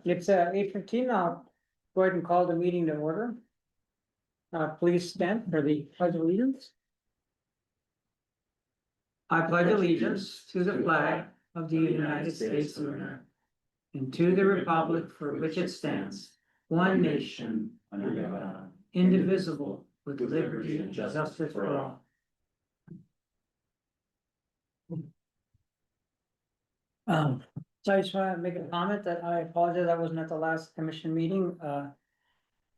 It's 8:15 now. Go ahead and call the meeting to order. Please stand for the pledge of allegiance. I pledge allegiance to the flag of the United States of America and to the republic for which it stands, one nation, under God, indivisible, with liberty and justice for all. So I just want to make a comment that I apologize, I wasn't at the last commission meeting.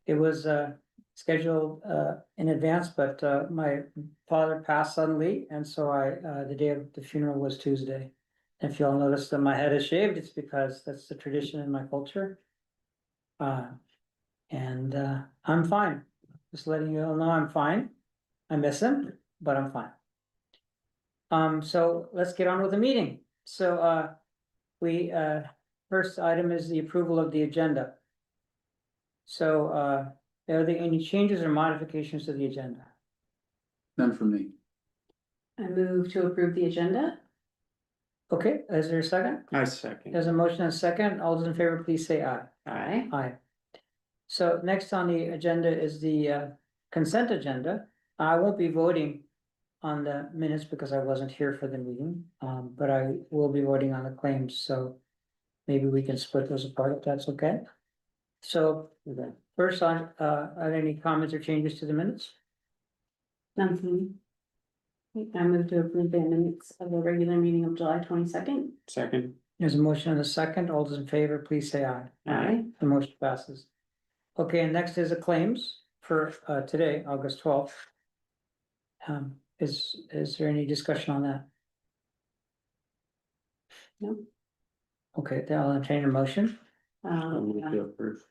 It was scheduled in advance, but my father passed suddenly, and so the day of the funeral was Tuesday. If you all noticed that my head is shaved, it's because that's the tradition in my culture. And I'm fine. Just letting you all know I'm fine. I miss him, but I'm fine. So let's get on with the meeting. So first item is the approval of the agenda. So are there any changes or modifications to the agenda? None from me. I move to approve the agenda. Okay, is there a second? I second. There's a motion and a second. All those in favor, please say aye. Aye. Aye. So next on the agenda is the consent agenda. I won't be voting on the minutes because I wasn't here for the meeting, but I will be voting on the claims, so maybe we can split those apart if that's okay. So first on, are there any comments or changes to the minutes? None from me. I move to approve the minutes of the regular meeting of July 22nd. Second. There's a motion and a second. All those in favor, please say aye. Aye. The motion passes. Okay, and next is the claims for today, August 12th. Is there any discussion on that? No. Okay, then I'll entertain a motion. Approve.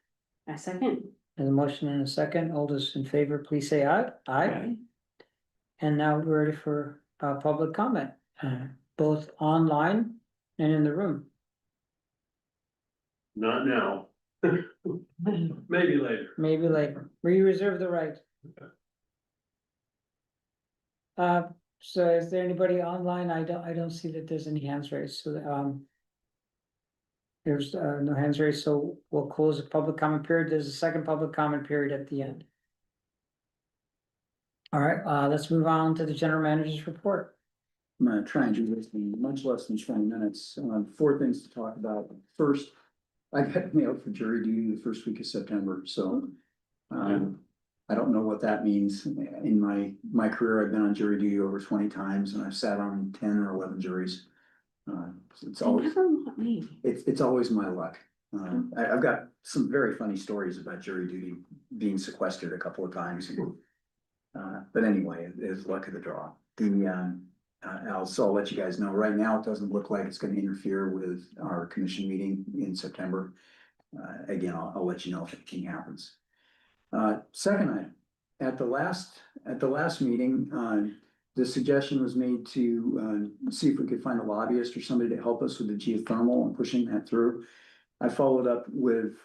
I second. There's a motion and a second. All those in favor, please say aye. Aye. And now we're ready for public comment, both online and in the room. Not now. Maybe later. Maybe later. We reserve the right. So is there anybody online? I don't see that there's any hands raised, so there's no hands raised, so we'll close the public comment period. There's a second public comment period at the end. All right, let's move on to the general manager's report. I'm gonna try and do this in much less than 20 minutes. 4 things to talk about. First, I got mailed for jury duty the first week of September, so I don't know what that means. In my career, I've been on jury duty over 20 times, and I've sat on 10 or 11 juries. It's always it's always my luck. I've got some very funny stories about jury duty being sequestered a couple of times. But anyway, it's luck of the draw. I'll let you guys know right now, it doesn't look like it's going to interfere with our commission meeting in September. Again, I'll let you know if anything happens. Second item, at the last meeting, the suggestion was made to see if we could find a lobbyist or somebody to help us with the geothermal and pushing that through. I followed up with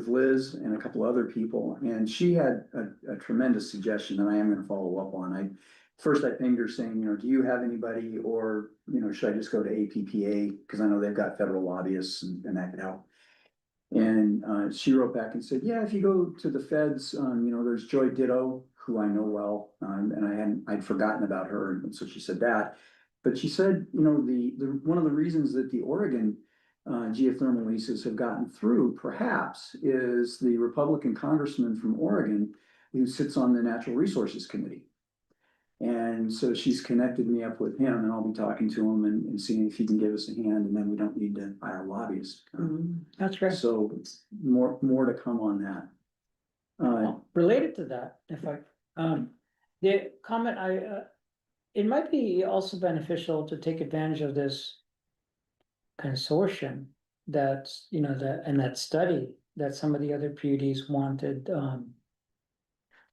Liz and a couple other people, and she had a tremendous suggestion that I am going to follow up on. First I pinged her saying, do you have anybody, or, should I just go to APPA? Because I know they've got federal lobbyists and that could help. And she wrote back and said, yeah, if you go to the feds, there's Joy Ditto, who I know well, and I'd forgotten about her, and so she said that. But she said, one of the reasons that the Oregon geothermal leases have gotten through, perhaps, is the Republican congressman from Oregon who sits on the Natural Resources Committee. And so she's connected me up with him, and I'll be talking to him and seeing if he can give us a hand, and then we don't need to hire lobbyists. That's great. So more to come on that. Related to that, the comment it might be also beneficial to take advantage of this consortium that's, and that study that some of the other PUDs wanted,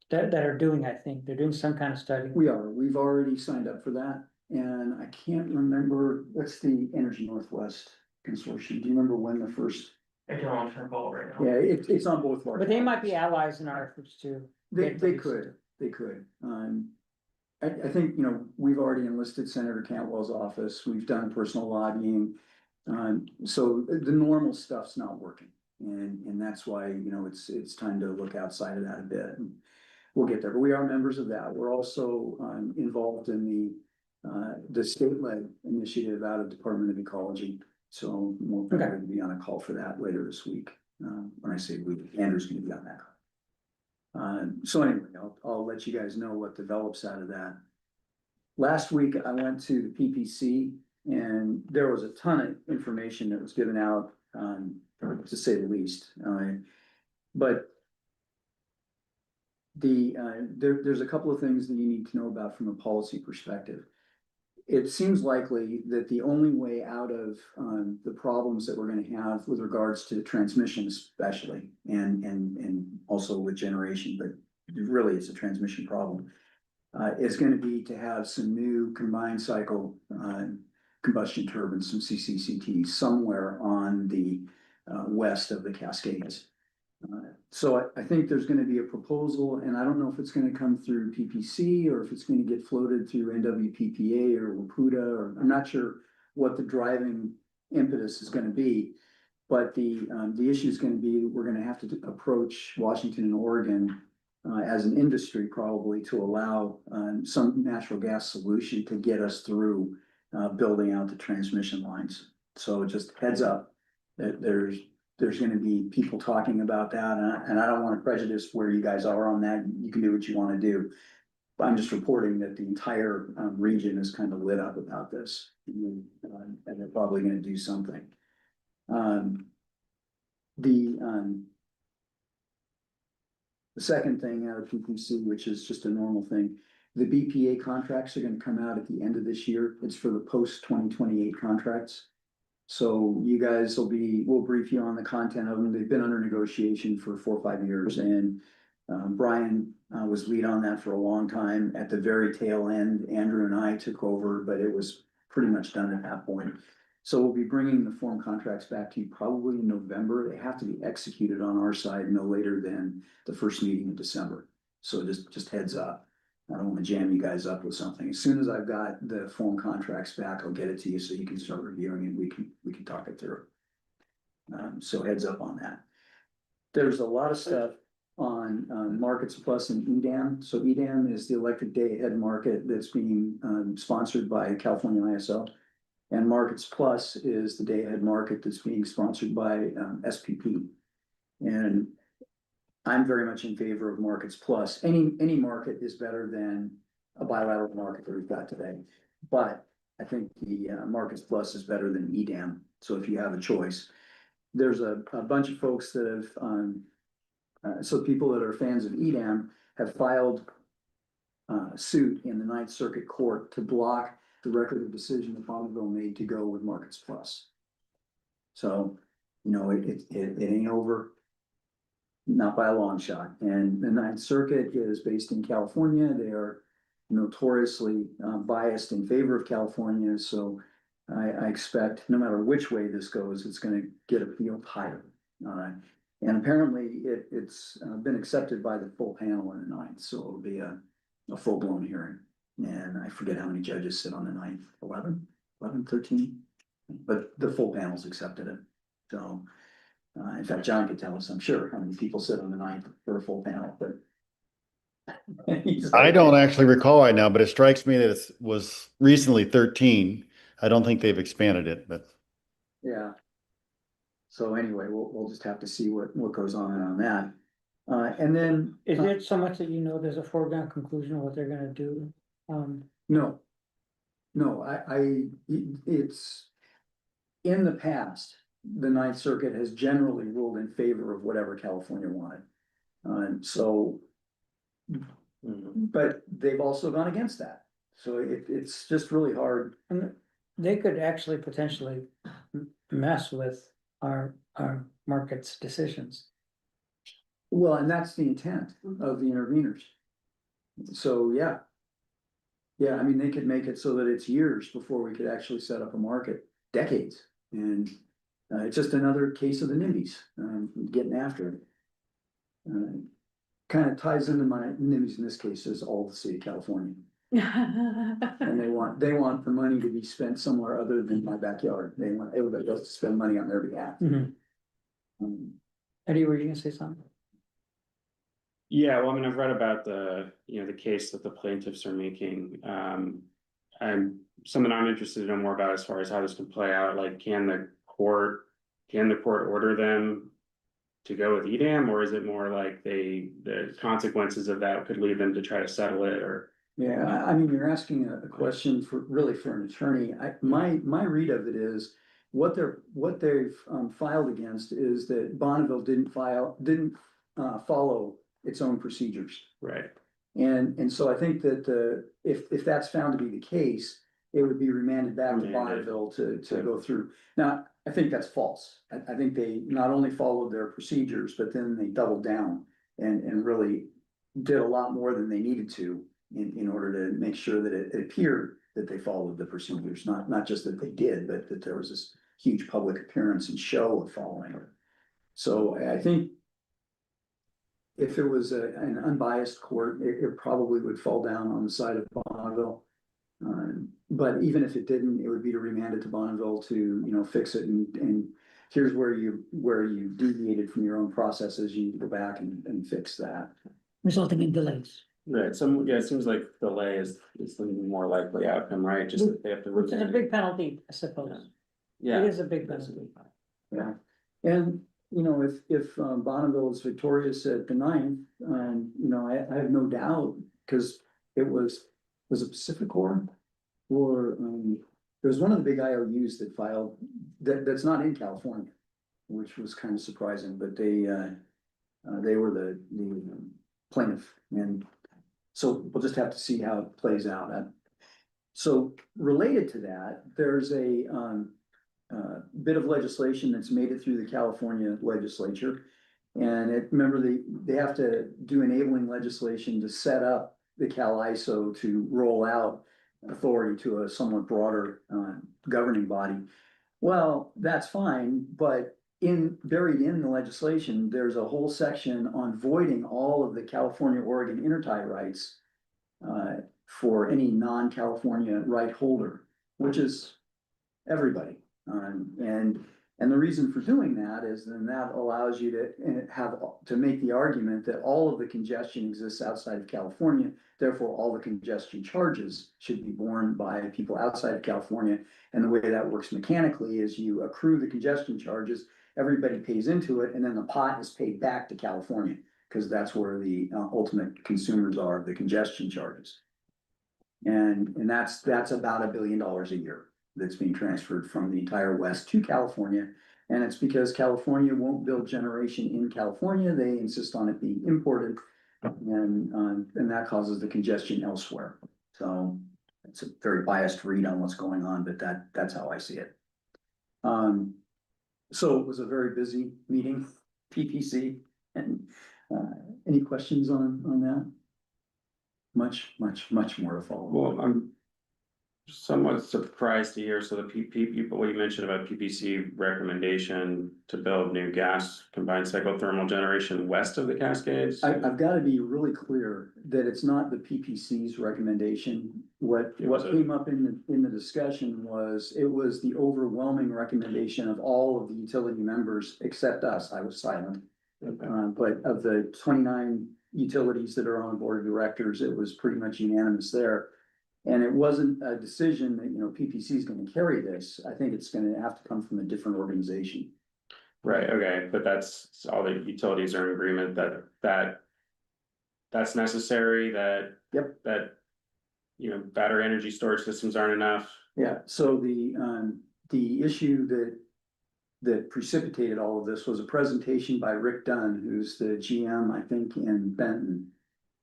that are doing, I think they're doing some kind of study. We've already signed up for that, and I can't remember, what's the Energy Northwest consortium? Do you remember when the first? I can on call right now. Yeah, it's on both of our. But they might be allies in our efforts too. They could. I think, we've already enlisted Senator Cantwell's office. We've done personal lobbying. So the normal stuff's not working. And that's why, it's time to look outside of that a bit. And we'll get there, but we are members of that. We're also, involved in the state-led initiative out of Department of Ecology. So we'll probably be on a call for that later this week. When I say we, Andrew's gonna be on that call. So anyway, I'll let you guys know what develops out of that. Last week, I went to the PPC and there was a ton of information that was given out, to say the least. But there's a couple of things that you need to know about from a policy perspective. It seems likely that the only way out of the problems that we're gonna have with regards to transmission especially, and also with generation, but really it's a transmission problem, is gonna be to have some new combined cycle combustion turbines, some CCCTs somewhere on the west of the Cascades. So I think there's gonna be a proposal, and I don't know if it's gonna come through PPC or if it's gonna get floated through NWPPA or PUD, or I'm not sure what the driving impetus is gonna be. But the issue is gonna be, we're gonna have to approach Washington and Oregon as an industry probably to allow some natural gas solution to get us through building out the transmission lines. So just heads up that there's gonna be people talking about that, and I don't wanna prejudice where you guys are on that. You can do what you wanna do. But I'm just reporting that the entire region is kind of lit up about this, and they're probably gonna do something. The second thing out of PPC, which is just a normal thing, the BPA contracts are gonna come out at the end of this year. It's for the post 2028 contracts. So you guys we'll brief you on the content of them. They've been under negotiation for 4 or 5 years, and Brian was lead on that for a long time. At the very tail end, Andrew and I took over, but it was pretty much done at that point. So we'll be bringing the form contracts back to you probably in November. They have to be executed on our side no later than the first meeting in December. So just heads up. I don't wanna jam you guys up with something. As soon as I've got the form contracts back, I'll get it to you so you can start reviewing it. We can talk it through. So heads up on that. There's a lot of stuff on Markets Plus and EDAM. So EDAM is the electric day-ahead market that's being sponsored by California ISO. And Markets Plus is the day-ahead market that's being sponsored by SPP. And I'm very much in favor of Markets Plus. Any market is better than a bilateral market that we've got today. But I think the Markets Plus is better than EDAM. So if you have a choice, there's a bunch of folks that have, so people that are fans of EDAM have filed suit in the Ninth Circuit Court to block the record of decision that Bonneville made to go with Markets Plus. So, it ain't over. Not by a long shot. And the Ninth Circuit is based in California. They are notoriously biased in favor of California. So I expect no matter which way this goes, it's gonna get appealed higher. And apparently it's been accepted by the full panel in the ninth, so it'll be a full-blown hearing. And I forget how many judges sit on the ninth, 11, 13, but the full panel's accepted it. So in fact, John could tell us, I'm sure, how many people sit on the ninth for a full panel, but. I don't actually recall right now, but it strikes me that it was recently 13. I don't think they've expanded it, but. Yeah. So anyway, we'll just have to see what goes on that. And then. Is it so much that there's a foregone conclusion of what they're gonna do? No. It's in the past, the Ninth Circuit has generally ruled in favor of whatever California wanted. But they've also gone against that. So it's just really hard. And they could actually potentially mess with our market's decisions. Well, and that's the intent of the interveners. So, yeah. Yeah, I mean, they could make it so that it's years before we could actually set up a market, decades. And it's just another case of the NIMBYs, getting after it. Kind of ties into my NIMBYs in this case is all the state of California. And they want the money to be spent somewhere other than my backyard. They want everybody else to spend money on their behalf. Eddie, were you gonna say something? Yeah, well, I mean, I've read about the case that the plaintiffs are making. And something I'm interested to know more about as far as how this can play out, like, can the court order them to go with EDAM, or is it more like the consequences of that could lead them to try to settle it, or? Yeah, I mean, you're asking a question really for an attorney. My read of it is what they've filed against is that Bonneville didn't follow its own procedures. Right. And so I think that if that's found to be the case, it would be remanded back to Remanded. Bonneville to go through. Now, I think that's false. I think they not only followed their procedures, but then they doubled down and really did a lot more than they needed to in order to make sure that it appeared that they followed the procedures, not just that they did, but that there was this huge public appearance and show of following it. So I think if it was an unbiased court, it probably would fall down on the side of Bonneville. But even if it didn't, it would be to remand it to Bonneville to, fix it and here's where you deviated from your own processes, you need to go back and fix that. Resulting in delays, Right, it seems like delay is the more likely outcome, right? Just that they have to. which is a big penalty, I suppose. Yeah. It is a big penalty. Yeah, and if Bonneville is victorious at the ninth, I have no doubt, because it was it Pacificor? Or there was one of the big IOUs that filed, that's not in California, which was kind of surprising, but they were the plaintiff, and so we'll just have to see how it plays out. So related to that, there's a bit of legislation that's made it through the California legislature. And remember, they have to do enabling legislation to set up the Cal ISO to roll out authority to a somewhat broader governing body. Well, that's fine, but buried in the legislation, there's a whole section on voiding all of the California-Oregon intertie rights for any non-California right holder, which is everybody. And the reason for doing that is then that allows you to make the argument that all of the congestion exists outside of California, therefore all the congestion charges should be borne by people outside of California. And the way that works mechanically is you accrue the congestion charges, everybody pays into it, and then the pot is paid back to California, because that's where the ultimate consumers are, the congestion charges. And that's about $1 billion a year that's being transferred from the entire West to California. And it's because California won't build generation in California. They insist on it being imported. And that causes the congestion elsewhere. So it's a very biased read on what's going on, but that's how I see it. So it was a very busy meeting, PPC, and any questions on that? Much more to follow. Well, I'm somewhat surprised to hear, so the what you mentioned about PPC recommendation to build new gas combined cycle thermal generation west of the Cascades. I've got to be really clear that it's not the PPC's recommendation. What came up in the discussion was, it was the overwhelming recommendation of all of the utility members except us. I was silent. Okay. But of the 29 utilities that are on board of directors, it was pretty much unanimous there. And it wasn't a decision that, PPC is going to carry this. I think it's going to have to come from a different organization. Right, okay, but that's all the utilities are in agreement that's necessary, that. Yep. That, battery energy storage systems aren't enough. Yeah, so the issue that precipitated all of this was a presentation by Rick Dunn, who's the GM, I think, in Benton.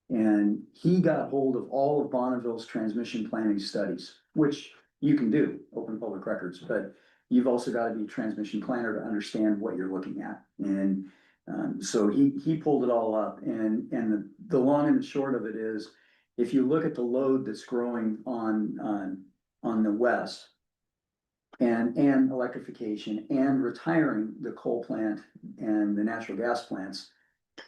And he got hold of all of Bonneville's transmission planning studies, which you can do, open public records, but you've also got to be a transmission planner to understand what you're looking at. And so he pulled it all up, and the long and the short of it is, if you look at the load that's growing on the west, and electrification and retiring the coal plant and the natural gas plants,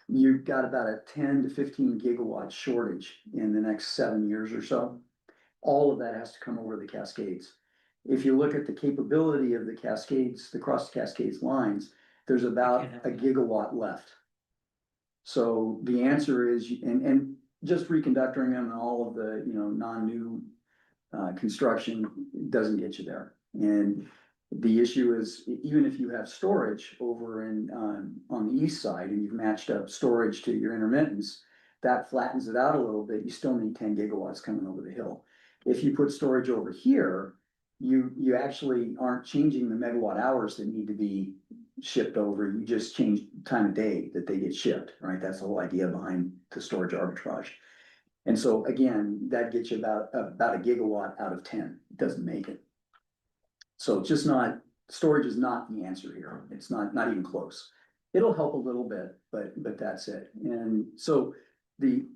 you've got about a 10 to 15 gigawatt shortage in the next 7 years or so. All of that has to come over the Cascades. If you look at the capability of the Cascades, the cross Cascades lines, there's about a gigawatt left. So the answer is, and just reconductoring them and all of the, non-new construction doesn't get you there. And the issue is, even if you have storage over in, on the east side and you've matched up storage to your intermittence, that flattens it out a little bit. You still need 10 gigawatts coming over the hill. If you put storage over here, you actually aren't changing the megawatt hours that need to be shipped over. You just change time of day that they get shipped, right? That's the whole idea behind the storage arbitrage. And so again, that gets you about a gigawatt out of 10. It doesn't make it. So it's just not, storage is not the answer here. It's not even close. It'll help a little bit, but that's it. And so the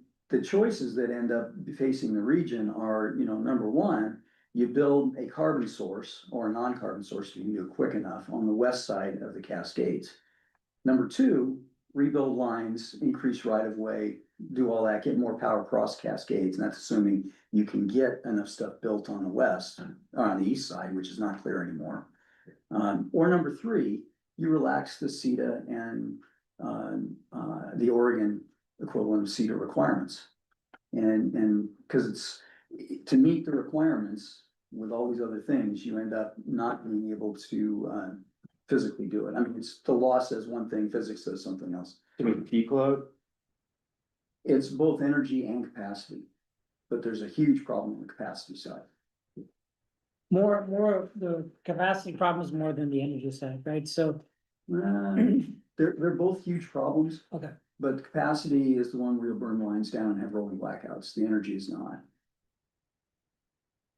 choices that end up facing the region are, number one, you build a carbon source or a non-carbon source, you can do it quick enough on the west side of the Cascades. Number two, rebuild lines, increase right of way, do all that, get more power across Cascades, and that's assuming you can get enough stuff built on the west, or on the east side, which is not clear anymore. Or number three, you relax the CETA and the Oregon equivalent of CETA requirements. And because it's, to meet the requirements with all these other things, you end up not being able to physically do it. I mean, it's, the law says one thing, physics says something else. To meet peak load? It's both energy and capacity, but there's a huge problem on the capacity side. More of the capacity problems more than the energy side, right? So, They're both huge problems, okay, but the capacity is the one where you'll burn lines down and have rolling blackouts. The energy is not.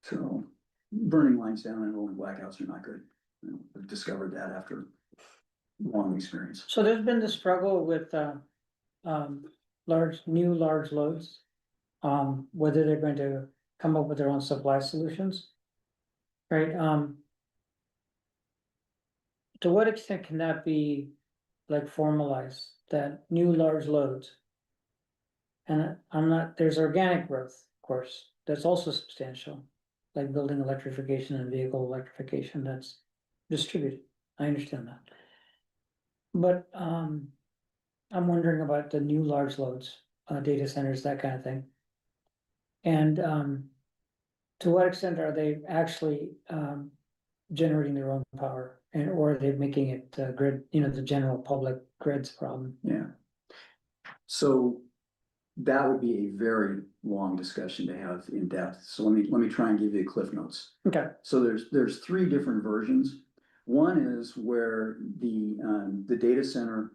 So burning lines down and rolling blackouts are not good. I've discovered that after long experience. so there's been the struggle with, new large loads. Whether they're going to come up with their own supply solutions. Right, to what extent can that be like formalized, that new large loads? And there's organic growth, of course, that's also substantial, like building electrification and vehicle electrification that's distributed. I understand that. But, I'm wondering about the new large loads, data centers, that kind of thing. And, to what extent are they actually, generating their own power, and or are they making it grid, the general public grid's problem? Yeah. So that would be a very long discussion to have in depth. So let me try and give you Cliff Notes. Okay, So there's three different versions. One is where the data center,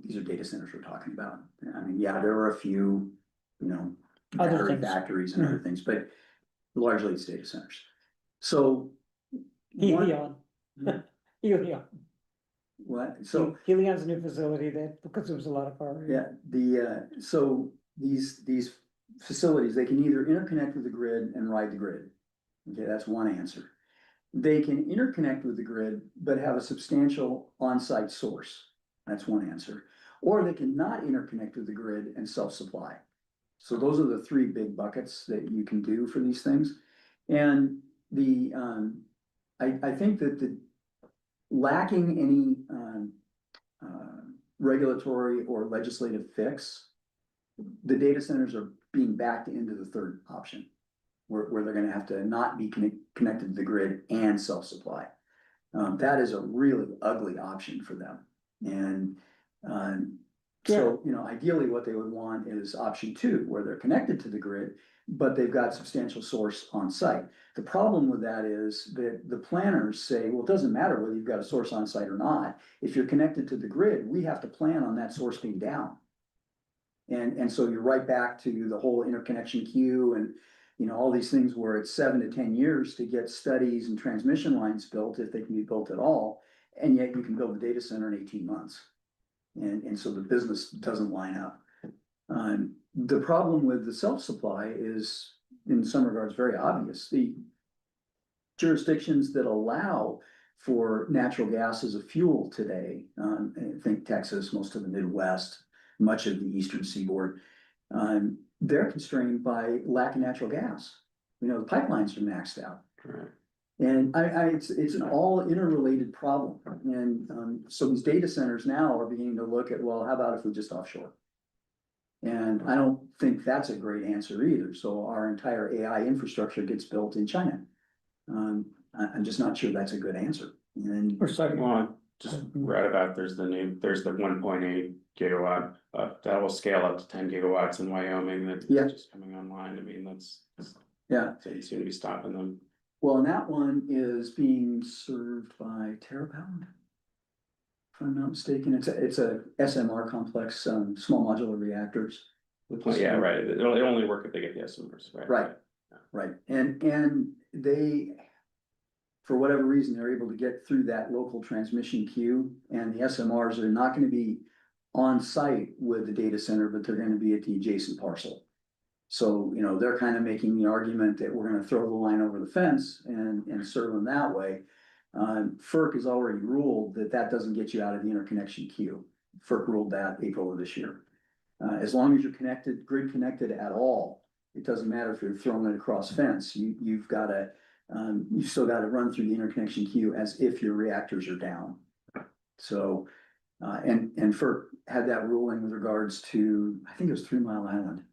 these are data centers we're talking about. I mean, yeah, there are a few, Other battery things. factories and other things, but largely it's data centers. So Helion. Helion. what? So Helion's a new facility that consumes a lot of power. yeah, so these facilities, they can either interconnect with the grid and ride the grid. Okay, that's one answer. They can interconnect with the grid, but have a substantial on-site source. That's one answer. Or they can not interconnect with the grid and self-supply. So those are the three big buckets that you can do for these things. And I think that the lacking any regulatory or legislative fix, the data centers are being backed into the third option, where they're gonna have to not be connected to the grid and self-supply. That is a really ugly option for them. And so, ideally what they would want is option two, where they're connected to the grid, but they've got substantial source on site. The problem with that is that the planners say, well, it doesn't matter whether you've got a source on site or not. If you're connected to the grid, we have to plan on that source being down. And so you're right back to the whole interconnection queue and, all these things where it's 7 to 10 years to get studies and transmission lines built, if they can be built at all. And yet you can build a data center in 18 months. And so the business doesn't line up. The problem with the self-supply is, in some regards, very obvious. The jurisdictions that allow for natural gas as a fuel today, I think Texas, most of the Midwest, much of the Eastern Seaboard, they're constrained by lack of natural gas. The pipelines are maxed out. Right. And it's an all interrelated problem. And, so these data centers now are beginning to look at, well, how about if we just offshore? And I don't think that's a great answer either. So our entire AI infrastructure gets built in China. I'm just not sure that's a good answer. And Or sorry, Well, I just read about, there's the 1.8 gigawatt, that will scale up to 10 gigawatts in Wyoming, that's Yeah. just coming online. I mean, yeah, so you seem to be stopping them. well, and that one is being served by TerraPower. If I'm not mistaken, it's a SMR complex, small modular reactors. Oh, yeah, right, it'll only work if they get the SMRs, right? Right. Right, and they, for whatever reason, they're able to get through that local transmission queue, and the SMRs are not gonna be on site with the data center, but they're gonna be at the adjacent parcel. So, you know, they're kind of making the argument that we're gonna throw the line over the fence and serve them that way. FERC has already ruled that that doesn't get you out of the interconnection queue. FERC ruled that April of this year. As long as you're connected, grid connected at all, it doesn't matter if you're throwing it across fence, you've gotta, you've still gotta run through the interconnection queue as if your reactors are down. So, and FERC had that ruling with regards to, I think it was 3 Mile Island,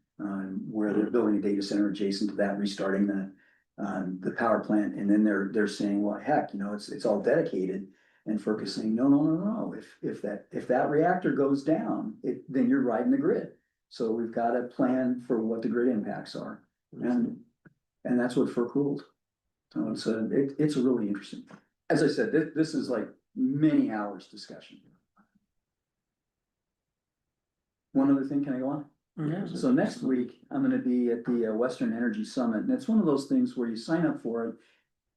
where they're building a data center adjacent to that, restarting the power plant, and then they're saying, well, heck, you know, it's all dedicated. And FERC is saying, no, if that reactor goes down, then you're riding the grid. So we've got to plan for what the grid impacts are, and that's what FERC ruled. So it's a really interesting, as I said, this is like many hours discussion. One other thing, can I go on? yeah, So next week, I'm gonna be at the Western Energy Summit, and it's one of those things where you sign up for it.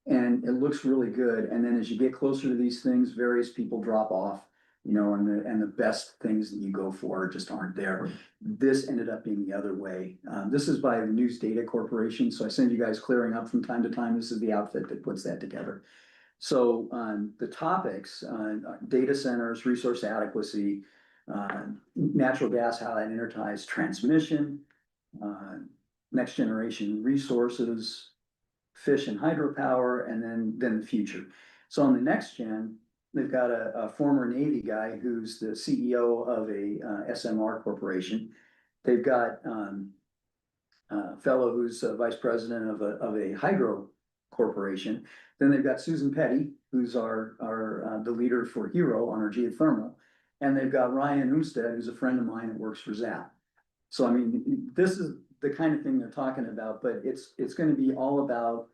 And it looks really good, and then as you get closer to these things, various people drop off, you know, and the best things that you go for just aren't there. This ended up being the other way. This is by the News Data Corporation, so I send you guys clearing up from time to time. This is the outfit that puts that together. So, the topics, data centers, resource adequacy, natural gas, how that interties transmission, next generation resources, fish and hydropower, and then the future. So on the next gen, they've got a former Navy guy who's the CEO of a SMR corporation. They've got a fellow who's a vice president of a hydro corporation. Then they've got Susan Petty, who's the leader for Hero on our geothermal. And they've got Ryan Umstead, who's a friend of mine that works for ZAP. So I mean, this is the kind of thing they're talking about, but it's gonna be all about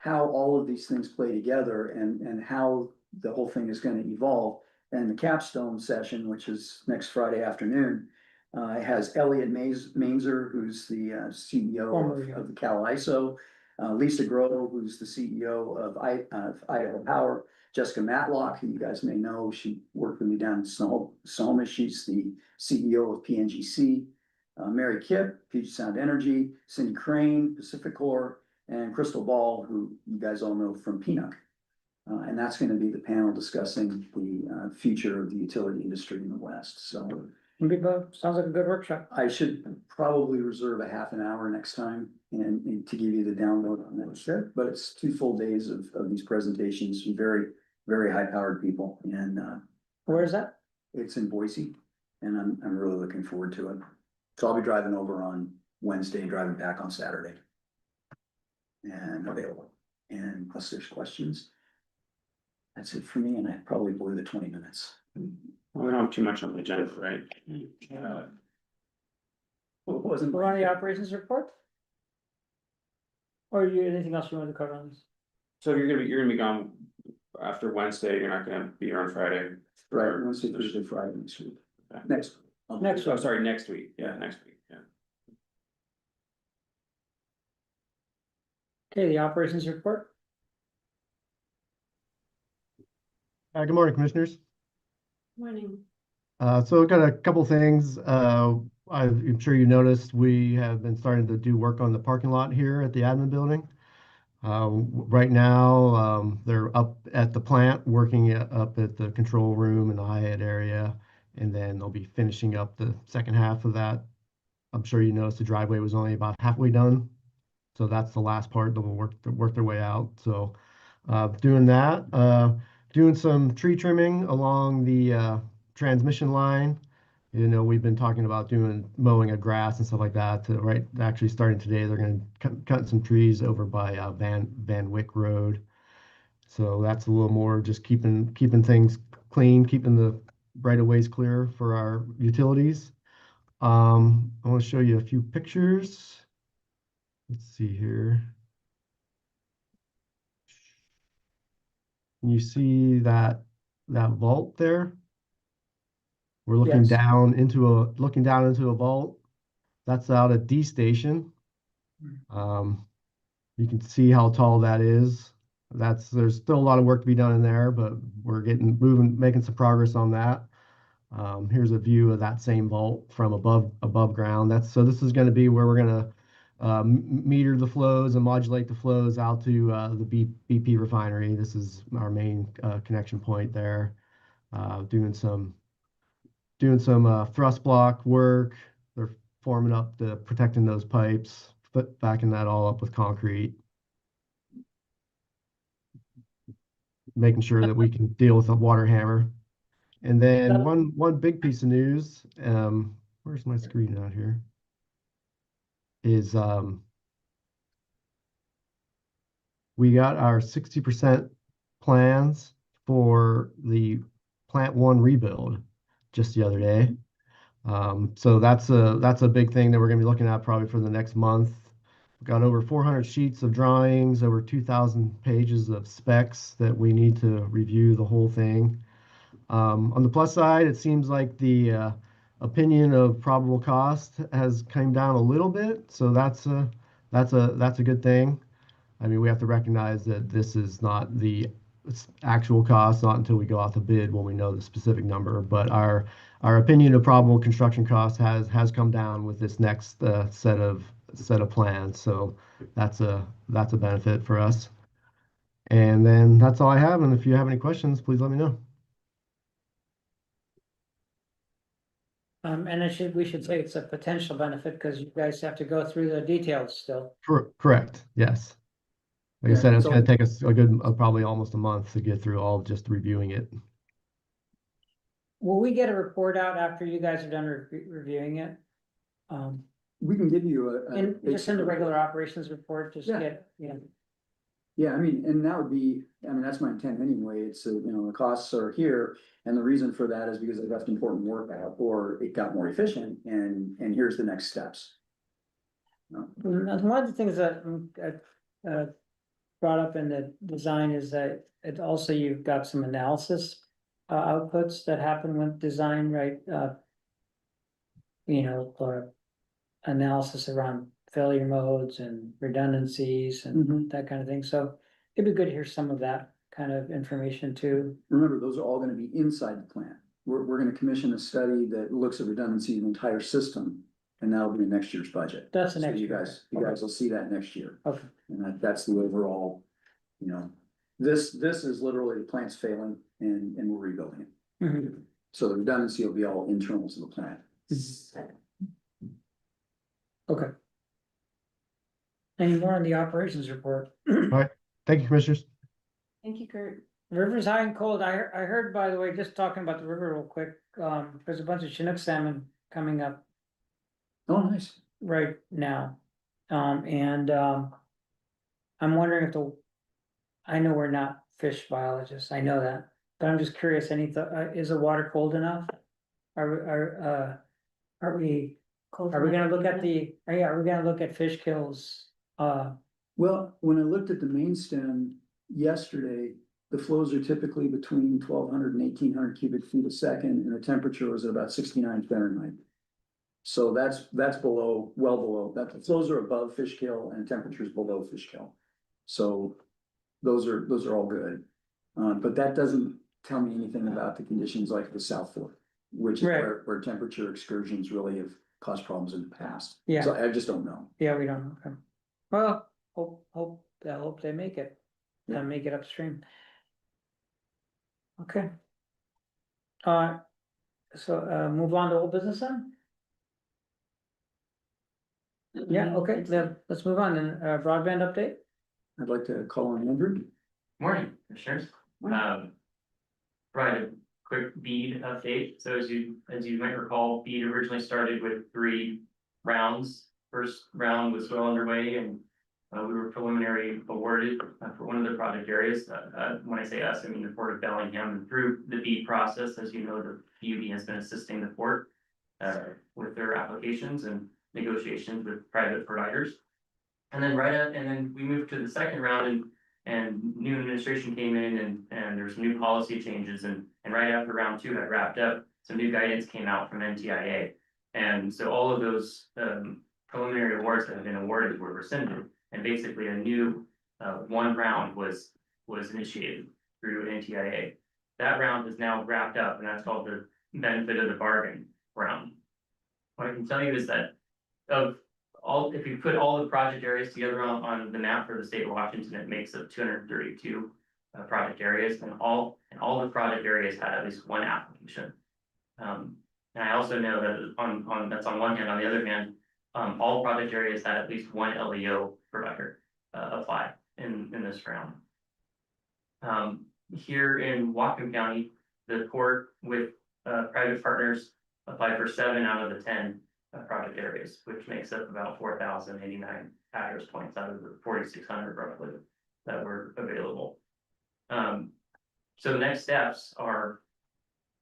how all of these things play together and how the whole thing is gonna evolve. And the capstone session, which is next Friday afternoon, has Elliot Mainzer, who's the CEO of the Cal ISO, Lisa Grove, who's the CEO of Idaho Power, Jessica Matlock, who you guys may know, she worked with me down in Sonoma, she's the CEO of PNGC, Mary Kipp, Puget Sound Energy, Cindy Crane, Pacificor, and Crystal Ball, who you guys all know from PNUC. And that's gonna be the panel discussing the future of the utility industry in the West, so. sounds like a good workshop. I should probably reserve a half an hour next time and to give you the download on that. Sure. But it's 2 full days of these presentations, from very, very high-powered people, and Where is that? it's in Boise, and I'm really looking forward to it. So I'll be driving over on Wednesday, driving back on Saturday. And available, and unless there's questions. That's it for me, and I probably blew the 20 minutes. Well, we don't have too much on the agenda, right? What wasn't? We're on the operations report? Or anything else you want to cover on this? So you're gonna be gone after Wednesday, you're not gonna be here on Friday? Right, Wednesday, Thursday, Friday next week. Okay. Next. Next Oh, one. sorry, next week, yeah, next week, yeah. Okay, the operations report. Good morning, Commissioners. Morning. So I've got a couple things. I'm sure you noticed we have been starting to do work on the parking lot here at the admin building. Right now, they're up at the plant, working up at the control room and the IAD area, and then they'll be finishing up the second half of that. I'm sure you noticed the driveway was only about halfway done. So that's the last part that will work their way out. So Doing that, doing some tree trimming along the transmission line. You know, we've been talking about doing mowing of grass and stuff like that. Actually starting today, they're going to cut some trees over by Van Wyck Road. So that's a little more just keeping things clean, keeping the right of ways clear for our utilities. I want to show you a few pictures. Let's see here. Can you see that vault there? We're looking Yes. down into a vault. That's out at D Station. You can see how tall that is. There's still a lot of work to be done in there, but we're making some progress on that. Here's a view of that same vault from above ground. This is going to be where we're going to meter the flows and modulate the flows out to the BP refinery. This is our main connection point there. Doing some thrust block work. They're forming up protecting those pipes, backing that all up with concrete, making sure that we can deal with a water hammer. And then one big piece of news, where's my screen out here? Is we got our 60% plans for the Plant 1 rebuild just the other day. So that's a big thing that we're going to be looking at probably for the next month. We've got over 400 sheets of drawings, over 2,000 pages of specs that we need to review the whole thing. On the plus side, it seems like the opinion of probable cost has come down a little bit, so that's a good thing. I mean, we have to recognize that this is not the actual cost, not until we go out to bid when we know the specific number. But our opinion of probable construction cost has come down with this next set of plans. So that's a benefit for us. And then that's all I have. And if you have any questions, please let me know. And we should say it's a potential benefit because you guys have to go through the details still. Correct. Yes. Like I Yeah, said, it's so- going to take us a good, probably almost a month to get through all just reviewing it. Will we get a report out after you guys are done reviewing it? We can give you a. And just basic in the report. regular operations report, just Yeah. get, you know. Yeah, I mean, and that would be, I mean, that's my intent anyway. It's, the costs are here. And the reason for that is because they left important work out or it got more efficient and here's the next steps. One of the things that brought up in the design is that it also, you've got some analysis outputs that happen with design, right? Or analysis around failure modes and redundancies and that kind of thing. So it'd be good to hear some of that kind of information too. Remember, those are all gonna be inside the plant. We're gonna commission a study that looks at redundancy in the entire system. And that'll be in next year's budget. That's the So next you year. guys will see that next year. Okay. And that's the overall, this is literally the plant's failing and we're rebuilding it. Mhm. So the redundancy will be all internal to the plant. Okay. Any more on the operations report? Thank you, commissioners. Thank you, Kurt. River's high and cold. I heard, by the way, just talking about the river real quick, there's a bunch of Chinook salmon coming up Oh, nice. right now. I'm wondering I know we're not fish biologists, I know that, but I'm just curious, is the water cold enough? Are we gonna look at are we gonna look at fish kills? Well, when I looked at the main stem yesterday, the flows are typically between 1,200 and 1,800 cubic feet a second, and the temperature was at about 69 Fahrenheit. So that's below, well below, that the flows are above fish kill and temperature is below fish kill. So those are all good. But that doesn't tell me anything about the conditions like the South Fork, which is Right. where temperature excursions really have caused problems in the past. Yeah. So I just don't know. Yeah, we don't, okay. Well, hope they make it, and make it upstream. Okay. So move on to old business then? Yeah, okay, then let's move on then, broadband update. I'd like to call on Andrew. Morning, commissioners. Provide a quick BEAD update. So as you might recall, BEAD originally started with 3 rounds. First round was well underway and we were preliminary awarded for one of the project areas. When I say us, I mean the Port of Bellingham. And through the BEAD process, as you know, the PUD has been assisting the port with their applications and negotiations with private providers. And then we moved to the second round and new administration came in and there's new policy changes and right after round 2 had wrapped up, some new guidance came out from NTIA. And so all of those preliminary awards that have been awarded were rescinded and basically a new 1 round was initiated through NTIA. That round is now wrapped up and that's called the benefit of the bargain round. What I can tell you is that if you put all the project areas together on the map for the state of Washington, it makes up 232 project areas, and all the project areas had at least 1 application. And I also know that that's on one hand. On the other hand, all project areas had at least 1 LEO provider apply in this round. Here in Whatcom County, the port with private partners applied for 7 out of the 10 project areas, which makes up about 4,089 address points out of the 4,600 roughly that were available. So the next steps are,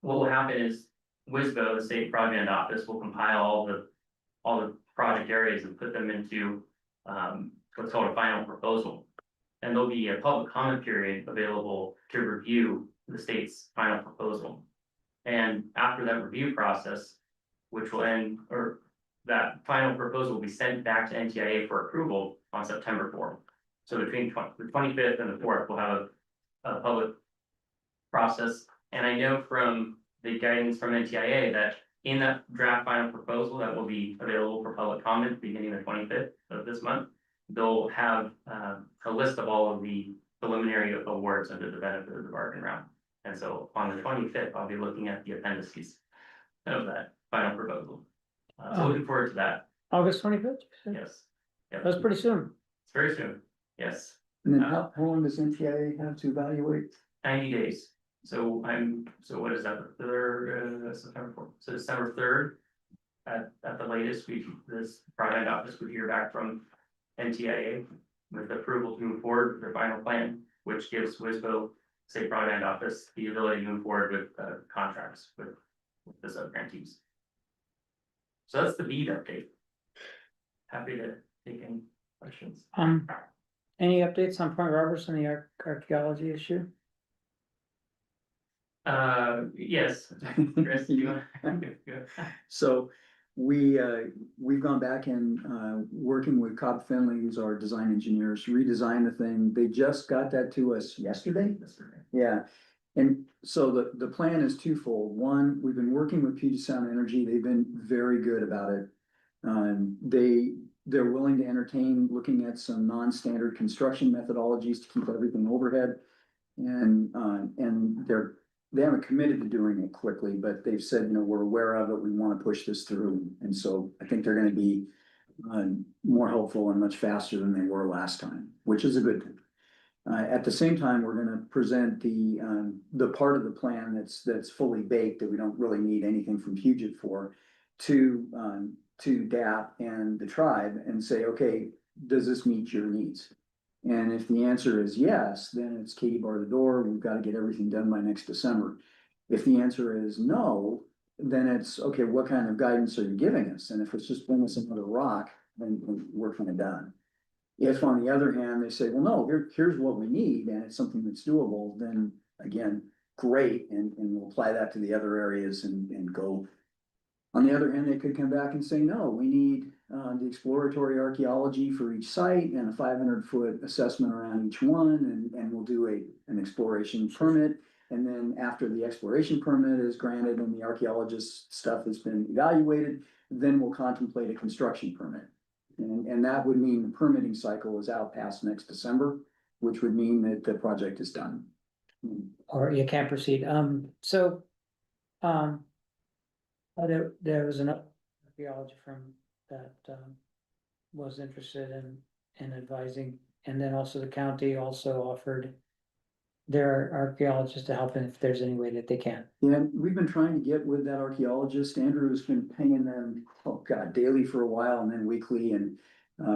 what will happen is WSBO, the state broadband office, will compile all the project areas and put them into what's called a final proposal. And there'll be a public comment period available to review the state's final proposal. And after that review process, which will end, or that final proposal will be sent back to NTIA for approval on September 4th. So between the 25th and the 4th, we'll have a public process. And I know from the guidance from NTIA that in that draft final proposal that will be available for public comment beginning the 25th of this month, they'll have a list of all of the preliminary awards under the benefit of the bargain round. And so on the 25th, I'll be looking at the appendices of that final proposal. So looking forward to that. August 25th? Yes. Yep. That's pretty soon. It's very soon. Yes. And then how long does NTIA have to evaluate? 90 days. So so what is that? The 3rd, September 4th. So December 3rd, at the latest, this broadband office would hear back from NTIA with approval to move forward with their final plan, which gives WSBO State Broadband Office the ability to move forward with contracts with the subgrantees. So that's the BEAD update. Happy to take any questions. Any updates on Point Roberts and the archaeology issue? Yes. Chris, you want to go? So we've gone back and working with Cobb Finley, who's our design engineers, redesigned the thing. They just got that to us yesterday. Yeah. And so the plan is twofold. One, we've been working with Puget Sound Energy. They've been very good about it. They're willing to entertain looking at some non-standard construction methodologies to keep everything overhead. And they haven't committed to doing it quickly, but they've said, we're aware of it. We want to push this through. And so I think they're going to be more helpful and much faster than they were last time, which is a good thing. At the same time, we're going to present the part of the plan that's fully baked that we don't really need anything from Puget for to DAP and the tribe and say, okay, does this meet your needs? And if the answer is yes, then it's Katie bar the door. We've got to get everything done by next December. If the answer is no, then it's okay, what kind of guidance are you giving us? And if it's just bring us another rock, then we're kind of done. If on the other hand, they say, well, no, here's what we need, and it's something that's doable, then again, great, and we'll apply that to the other areas and go. On the other hand, they could come back and say, no, we need the exploratory archaeology for each site and a 500-foot assessment around each one, and we'll do an exploration permit. And then after the exploration permit is granted and the archaeologist stuff has been evaluated, then we'll contemplate a construction permit. And that would mean the permitting cycle is out past next December, which would mean that the project is done. Or you can't proceed. There was an archaeology firm that was interested in advising, and then also the county also offered their archaeologists to help if there's any way that they can. Yeah, we've been trying to get with that archaeologist. Andrew has been paying them, oh God, daily for a while and then weekly, and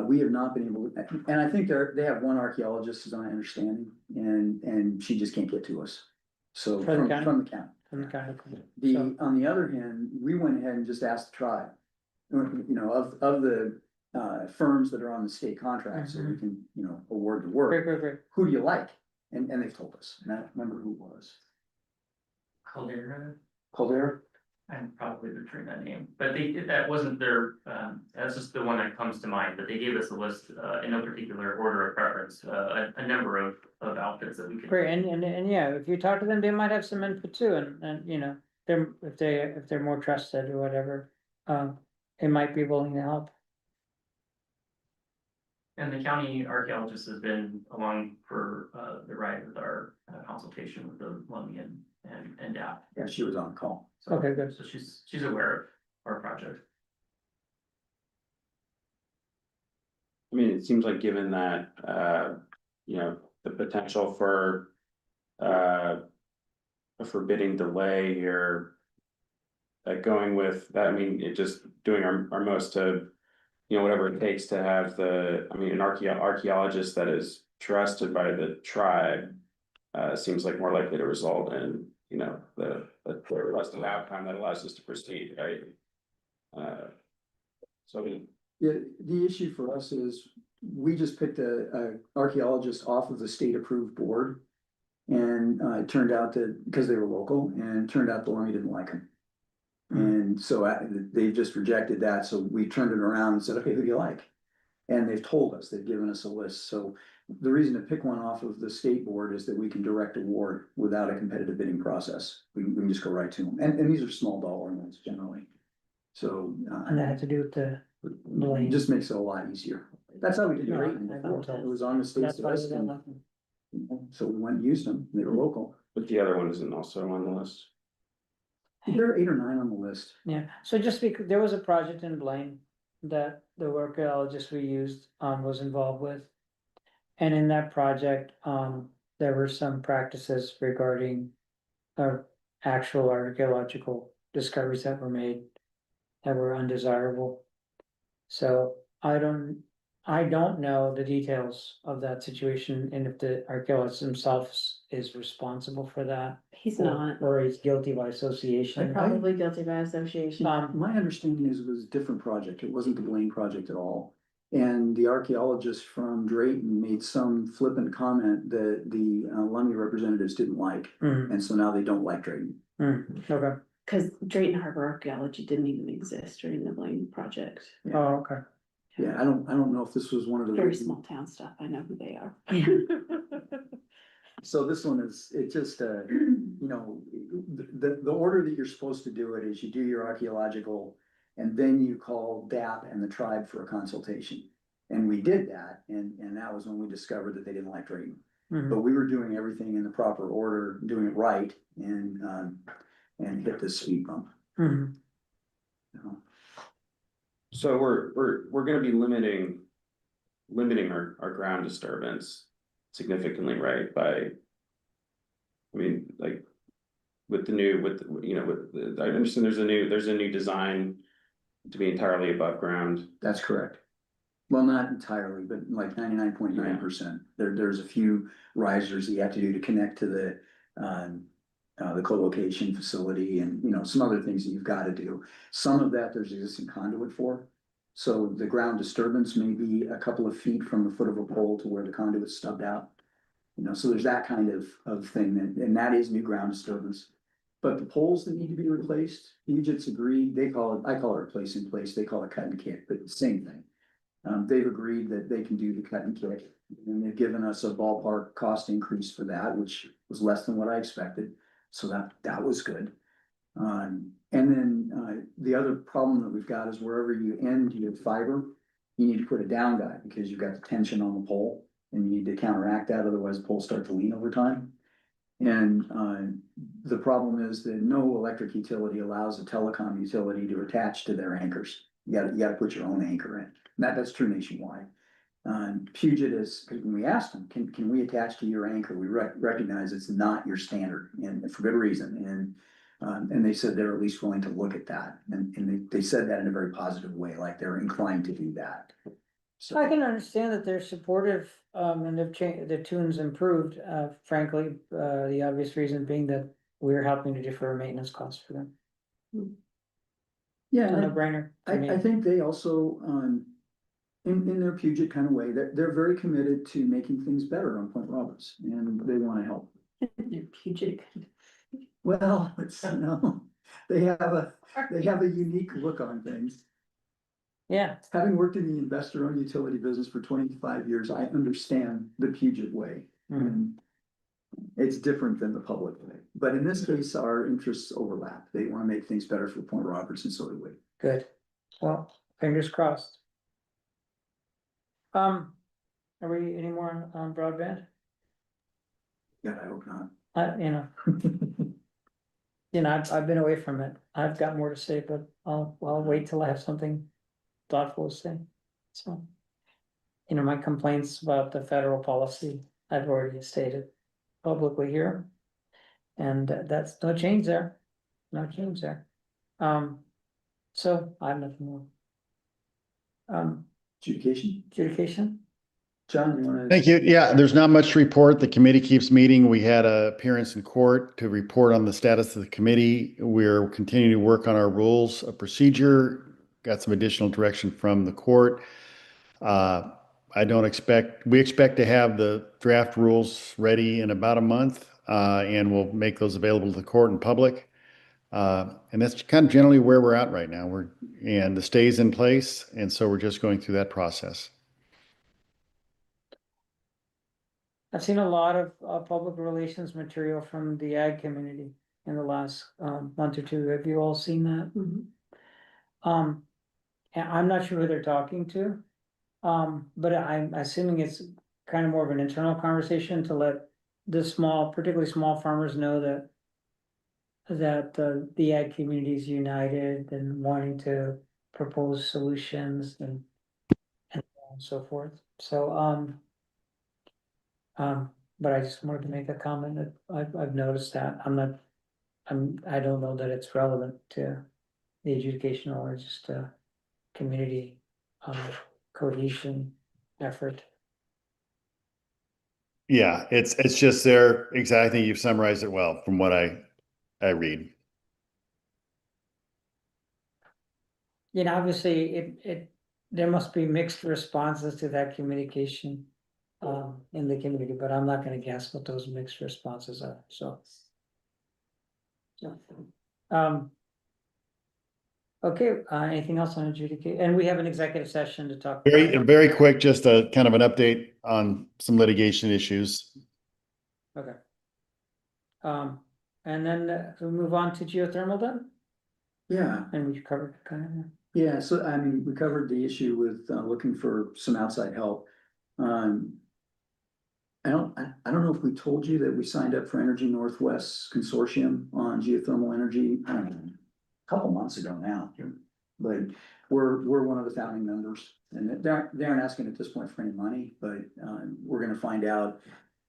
we have not been able to, and I think they have one archaeologist, as I understand, and she just can't get to us. So From the county? from the county. From the kind of. On the other hand, we went ahead and just asked the tribe, you know, of the firms that are on the state contract, so we can, you know, award the work. Great. Who do you like? And they've told us, and I don't remember who it was. Caldera, Calder? I'm probably butchering that name, but that wasn't their, that's just the one that comes to mind, but they gave us a list, in no particular order of preference, a number of outfits that we could. Great, and yeah, if you talk to them, they might have some input too, and you know, if they're more trusted or whatever, they might be willing to help. And the county archaeologist has been along for, the ride with our consultation with the Lummi and DAP. Yeah, she was on call. So- Okay, good. So she's aware of our project. I mean, it seems like given that, you know, the potential for, a forbidding delay here. Going with that, I mean, it just doing our most to, you know, whatever it takes to have an archaeologist that is trusted by the tribe. Seems like more likely to result in, you know, the rest of the outcome that allows us to proceed, right? So I mean, Yeah, the issue for us is, we just picked a archaeologist off of the state approved board. And it turned out that, because they were local, and it turned out the Lummi didn't like them. And so they just rejected that, so we turned it around and said, okay, who do you like? And they've told us, they've given us a list, so the reason to pick one off of the state board is that we can direct award without a competitive bidding process. We can just go right to them, and these are small dollar amounts generally. So, And that had to do with the it just makes it a lot easier. That's how we did No, Drayton I before, don't. it was on the state's that's why list, we and, got nothing. you know, so we went and used them, they were local. but the other one isn't also on the list. There are 8 or 9 on the list. Yeah, so just because there was a project in Blaine that the archaeologist we used was involved with. And in that project, there were some practices regarding actual archaeological discoveries that were made that were undesirable. So I don't know the details of that situation, and if the archaeologist himself is responsible for that. He's not. Or he's guilty by association. Probably guilty by association. My understanding is it was a different project, it wasn't the Blaine project at all. And the archaeologist from Drayton made some flippant comment that the Lummi representatives didn't like, Mhm, and so now they don't like Drayton. okay, Cause Drayton Harbor Archaeology didn't even exist during the Blaine project. oh, okay. Yeah, I don't know if this was one of the. Very small town stuff, I know who they are. So this one is, it just, you know, the order that you're supposed to do it is you do your archaeological. And then you call DAP and the tribe for a consultation. And we did that, and that was when we discovered that they didn't like Drayton. Mhm. But we were doing everything in the proper order, doing it right, and hit this speed bump, Mhm. you know. So we're gonna be limiting our ground disturbance significantly, right, by. I mean, like, with the, I understand there's a new design to be entirely above ground. That's correct. Well, not entirely, but like 99.9%. There's a few risers that you have to do to connect to the co-location facility, and, you know, some other things that you've got to do. Some of that there's existing conduit for. So the ground disturbance may be a couple of feet from the foot of a pole to where the conduit's stubbed out. You know, so there's that kind of thing, and that is new ground disturbance. But the poles that need to be replaced, Egypt's agreed, I call it replace in place, they call it cut and kick, but it's the same thing. They've agreed that they can do the cut and kick, and they've given us a ballpark cost increase for that, which was less than what I expected, so that was good. And then, the other problem that we've got is wherever you end your fiber, you need to put a down guy, because you've got the tension on the pole, and you need to counteract that, otherwise the poles start to lean over time. And the problem is that no electric utility allows a telecom utility to attach to their anchors. You gotta put your own anchor in. That's true nationwide. Puget is, because when we asked them, can we attach to your anchor? We recognize it's not your standard and for good reason. And they said they're at least willing to look at that. And they said that in a very positive way, like they're inclined to do that. So I can understand that they're supportive, and they've changed, the tune's improved, frankly, the obvious reason being that we're helping to defer maintenance costs for them. yeah, A and no-brainer to me. I think they also, in their Puget kind of way, they're very committed to making things better on Point Roberts and they want to help. Puget. Well, it's, they have a unique look on things. Yeah, Having worked in the investor-owned utility business for 25 years, I understand the Puget way. Mhm. And it's different than the public way. But in this case, our interests overlap. They want to make things better for Point Roberts and so do we. good. Well, fingers crossed. Are we any more on broadband? Yeah, I hope not. I've been away from it. I've got more to say, but I'll wait till I have something thoughtful to say. So. My complaints about the federal policy, I've already stated publicly here. And that's no change there, no change there. So I have nothing more. Adjudication? John, you want to? Thank you. Yeah, there's not much to report. The committee keeps meeting. We had a appearance in court to report on the status of the committee. We're continuing to work on our rules of procedure. Got some additional direction from the court. We expect to have the draft rules ready in about a month, and we'll make those available to the court and public. And that's kind of generally where we're at right now. And the stay's in place, and so we're just going through that process. I've seen a lot of public relations material from the ag community in the last month or two. Have you all seen that? And I'm not sure who they're talking to. But I'm assuming it's kind of more of an internal conversation to let particularly small farmers know that the ag community is united and wanting to propose solutions and so forth. So, but I just wanted to make a comment that I've noticed that I don't know that it's relevant to the adjudication or just a community cohesion effort. Yeah, it's just there. Exactly. You've summarized it well from what I read. Obviously there must be mixed responses to that communication in the community, but I'm not gonna guess what those mixed responses are, so. Okay, anything else on adjudicate? And we have an executive session to talk. Very quick, just a kind of an update on some litigation issues. Okay. And then we move on to geothermal then, Yeah, and we covered kind of. yeah, so I mean, we covered the issue with looking for some outside help. I don't know if we told you that we signed up for Energy Northwest Consortium on geothermal energy, I don't know, a couple months ago now. But we're one of the founding members, and they aren't asking at this point for any money, but we're gonna find out.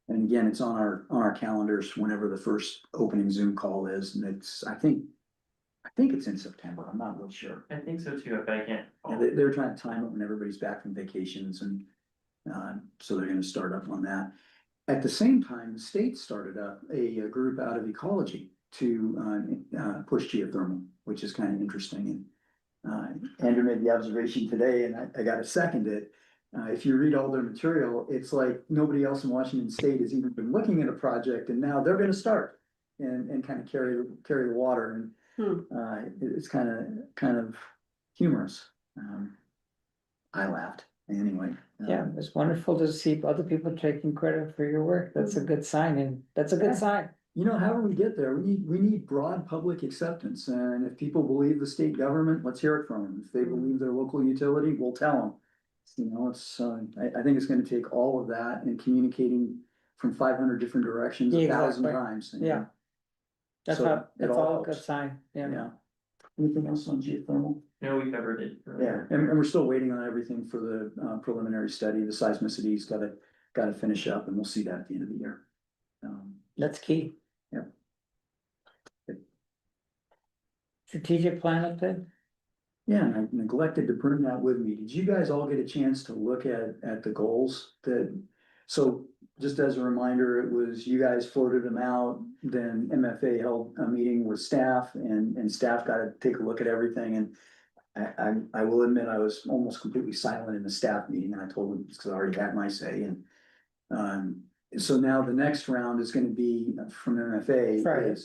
And again, it's on our calendars whenever the first opening Zoom call is, and it's, I think it's in September, I'm not really sure. I think so too, but I can't. Yeah, they're trying to time it when everybody's back from vacations and so they're gonna start up on that. At the same time, the state started up a group out of ecology to push geothermal, which is kind of interesting. And Andrew made the observation today, and I gotta second it. If you read all their material, it's like nobody else in Washington State has even been looking at a project, and now they're gonna start and kind of carry the water. And it's kind of humorous. I laughed anyway. Yeah, it's wonderful to see other people taking credit for your work. That's a good sign, and that's a good sign. However we get there, we need broad public acceptance, and if people believe the state government, let's hear it from them. If they believe their local utility, we'll tell them. It's I think it's gonna take all of that and communicating from 500 different directions, Yeah, 1,000 exactly. times. Yeah. That's So how, it that's all all a good helps. sign, yeah. Yeah. Anything else on geothermal? No, we covered it. Yeah, and we're still waiting on everything for the preliminary study, the seismicity's gotta finish up, and we'll see that at the end of the year. That's key. Yep. Strategic plan update? Yeah, and I neglected to bring that with me. Did you guys all get a chance to look at the goals that? So just as a reminder, it was you guys floated them out, then MFA held a meeting with staff and staff got to take a look at everything and. I will admit, I was almost completely silent in the staff meeting, and I told them, because I already had my say, and. So now the next round is gonna be from MFA Friday.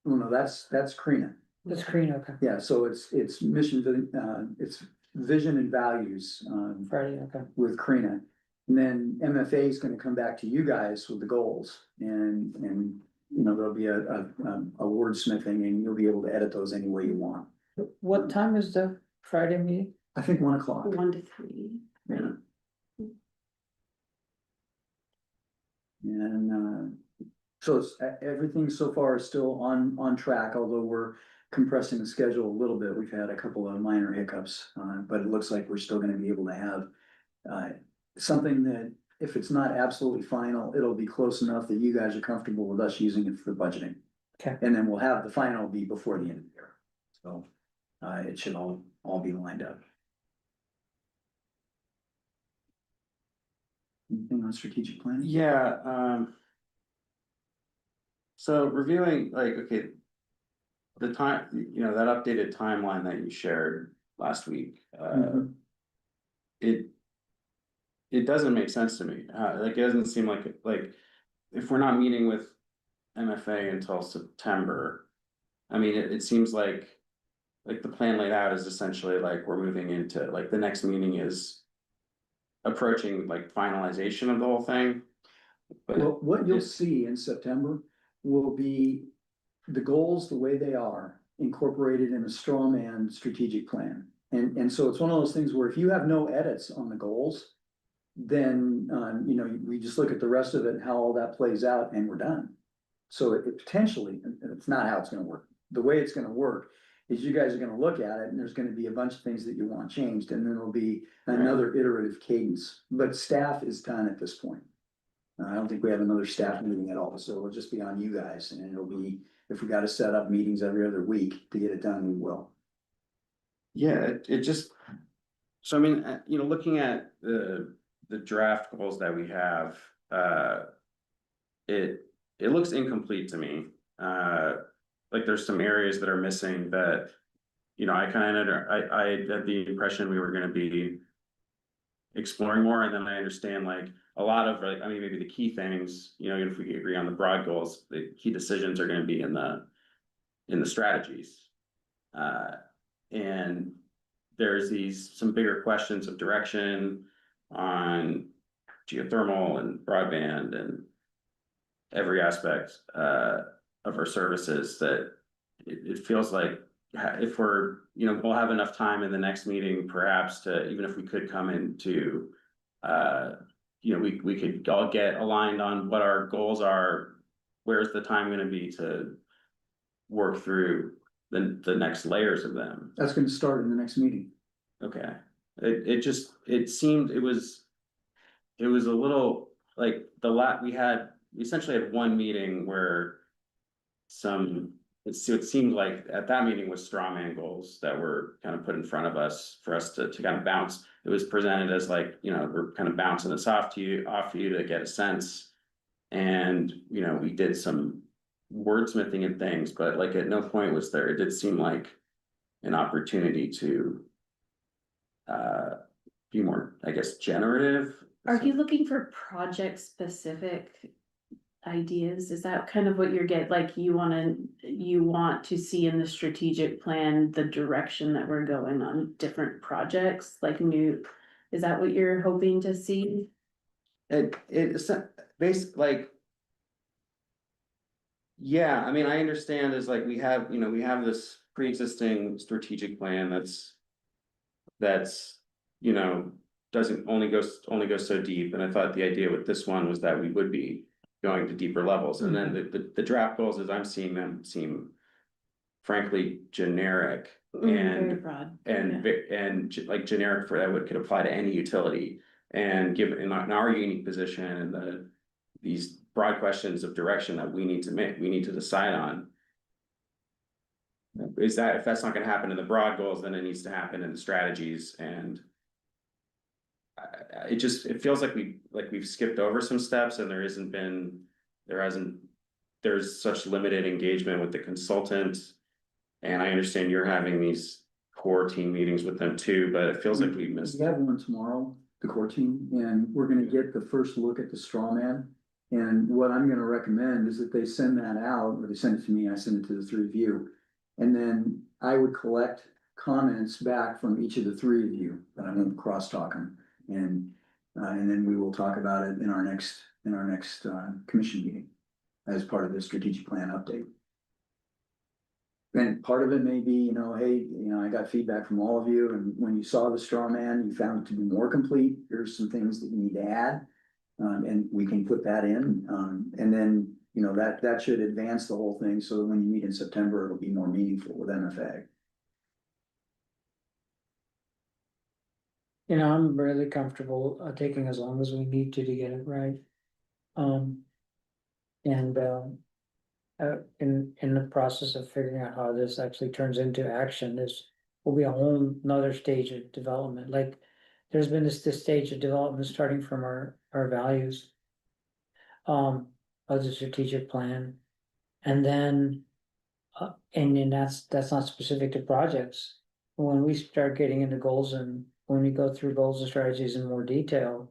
well, no, that's Krina. The screen, okay, Yeah, so it's mission, it's vision and values, Friday, okay. with Krina. And then MFA is gonna come back to you guys with the goals and, you know, there'll be a wordsmithing and you'll be able to edit those any way you want. What time is the Friday meeting? I think 1 o'clock. 1 to 3. Yeah. And, so it's, everything so far is still on track, although we're compressing the schedule a little bit. We've had a couple of minor hiccups, but it looks like we're still gonna be able to have, something that, if it's not absolutely final, it'll be close enough that you guys are comfortable with us using it for the budgeting. Okay. And then we'll have the final be before the end of the year. So, it should all be lined up. Anything on strategic planning? Yeah, so reviewing, like, okay. The time, you know, that updated timeline that you shared last week, Mhm. it doesn't make sense to me, like, it doesn't seem like, if we're not meeting with MFA until September. I mean, it seems like the plan laid out is essentially like we're moving into, like, the next meeting is approaching like finalization of the whole thing. But Well, what you'll see in September will be the goals the way they are incorporated in a straw man strategic plan. And so it's one of those things where if you have no edits on the goals, then, you know, we just look at the rest of it and how all that plays out and we're done. So it potentially, and it's not how it's gonna work. The way it's gonna work is you guys are gonna look at it and there's gonna be a bunch of things that you want changed and then there'll be another iterative cadence. But staff is done at this point. I don't think we have another staff meeting at all, so it'll just be on you guys and it'll be, if we gotta set up meetings every other week to get it done, we will. yeah, it just, so I mean, you know, looking at the draft goals that we have, it looks incomplete to me. Like there's some areas that are missing that, you know, I had the impression we were gonna be exploring more, and then I understand like a lot of, like, I mean, maybe the key things, you know, if we agree on the broad goals, the key decisions are gonna be in the strategies. And there's some bigger questions of direction on geothermal and broadband and every aspect of our services that it feels like if we're, you know, we'll have enough time in the next meeting perhaps to, even if we could come into, you know, we could all get aligned on what our goals are. Where's the time gonna be to work through the next layers of them? That's gonna start in the next meeting. Okay, it seemed, it was a little like we essentially had one meeting where it seemed like at that meeting was straw man goals that were kind of put in front of us for us to kind of bounce. It was presented as like, you know, we're kind of bouncing this off you to get a sense. And, you know, we did some wordsmithing and things, but like at no point was there, it did seem like an opportunity to be more, I guess, generative. Are you looking for project specific ideas? Is that kind of what you're like you want to see in the strategic plan, the direction that we're going on different projects, like new, is that what you're hoping to see? It's basically like, yeah, I mean, I understand is like we have this pre-existing strategic plan that's, you know, doesn't only go so deep. And I thought the idea with this one was that we would be going to deeper levels. And then the draft goals, as I'm seeing them, seem frankly generic Very and broad. like generic for that would could apply to any utility. And given in our unique position and these broad questions of direction that we need to decide on. Is that if that's not gonna happen in the broad goals, then it needs to happen in the strategies and. It feels like we've skipped over some steps and there's such limited engagement with the consultant. And I understand you're having these core team meetings with them too, but it feels like we missed. We have one tomorrow, the core team, and we're gonna get the first look at the straw man. And what I'm gonna recommend is that they send that out, or they send it to me, I send it to the three of you. And then I would collect comments back from each of the three of you, but I won't crosstalk them. And then we will talk about it in our next commission meeting as part of the strategic plan update. And part of it may be, hey, I got feedback from all of you, and when you saw the straw man, you found it to be more complete. Here's some things that you need to add. And we can put that in, and then, that should advance the whole thing, so that when you meet in September, it'll be more meaningful with MFA. I'm really comfortable taking as long as we need to get it right. In the process of figuring out how this actually turns into action, this will be a whole nother stage of development. Like, there's been this stage of development starting from our values. Of the strategic plan. And then that's not specific to projects. When we start getting into goals and when we go through goals and strategies in more detail,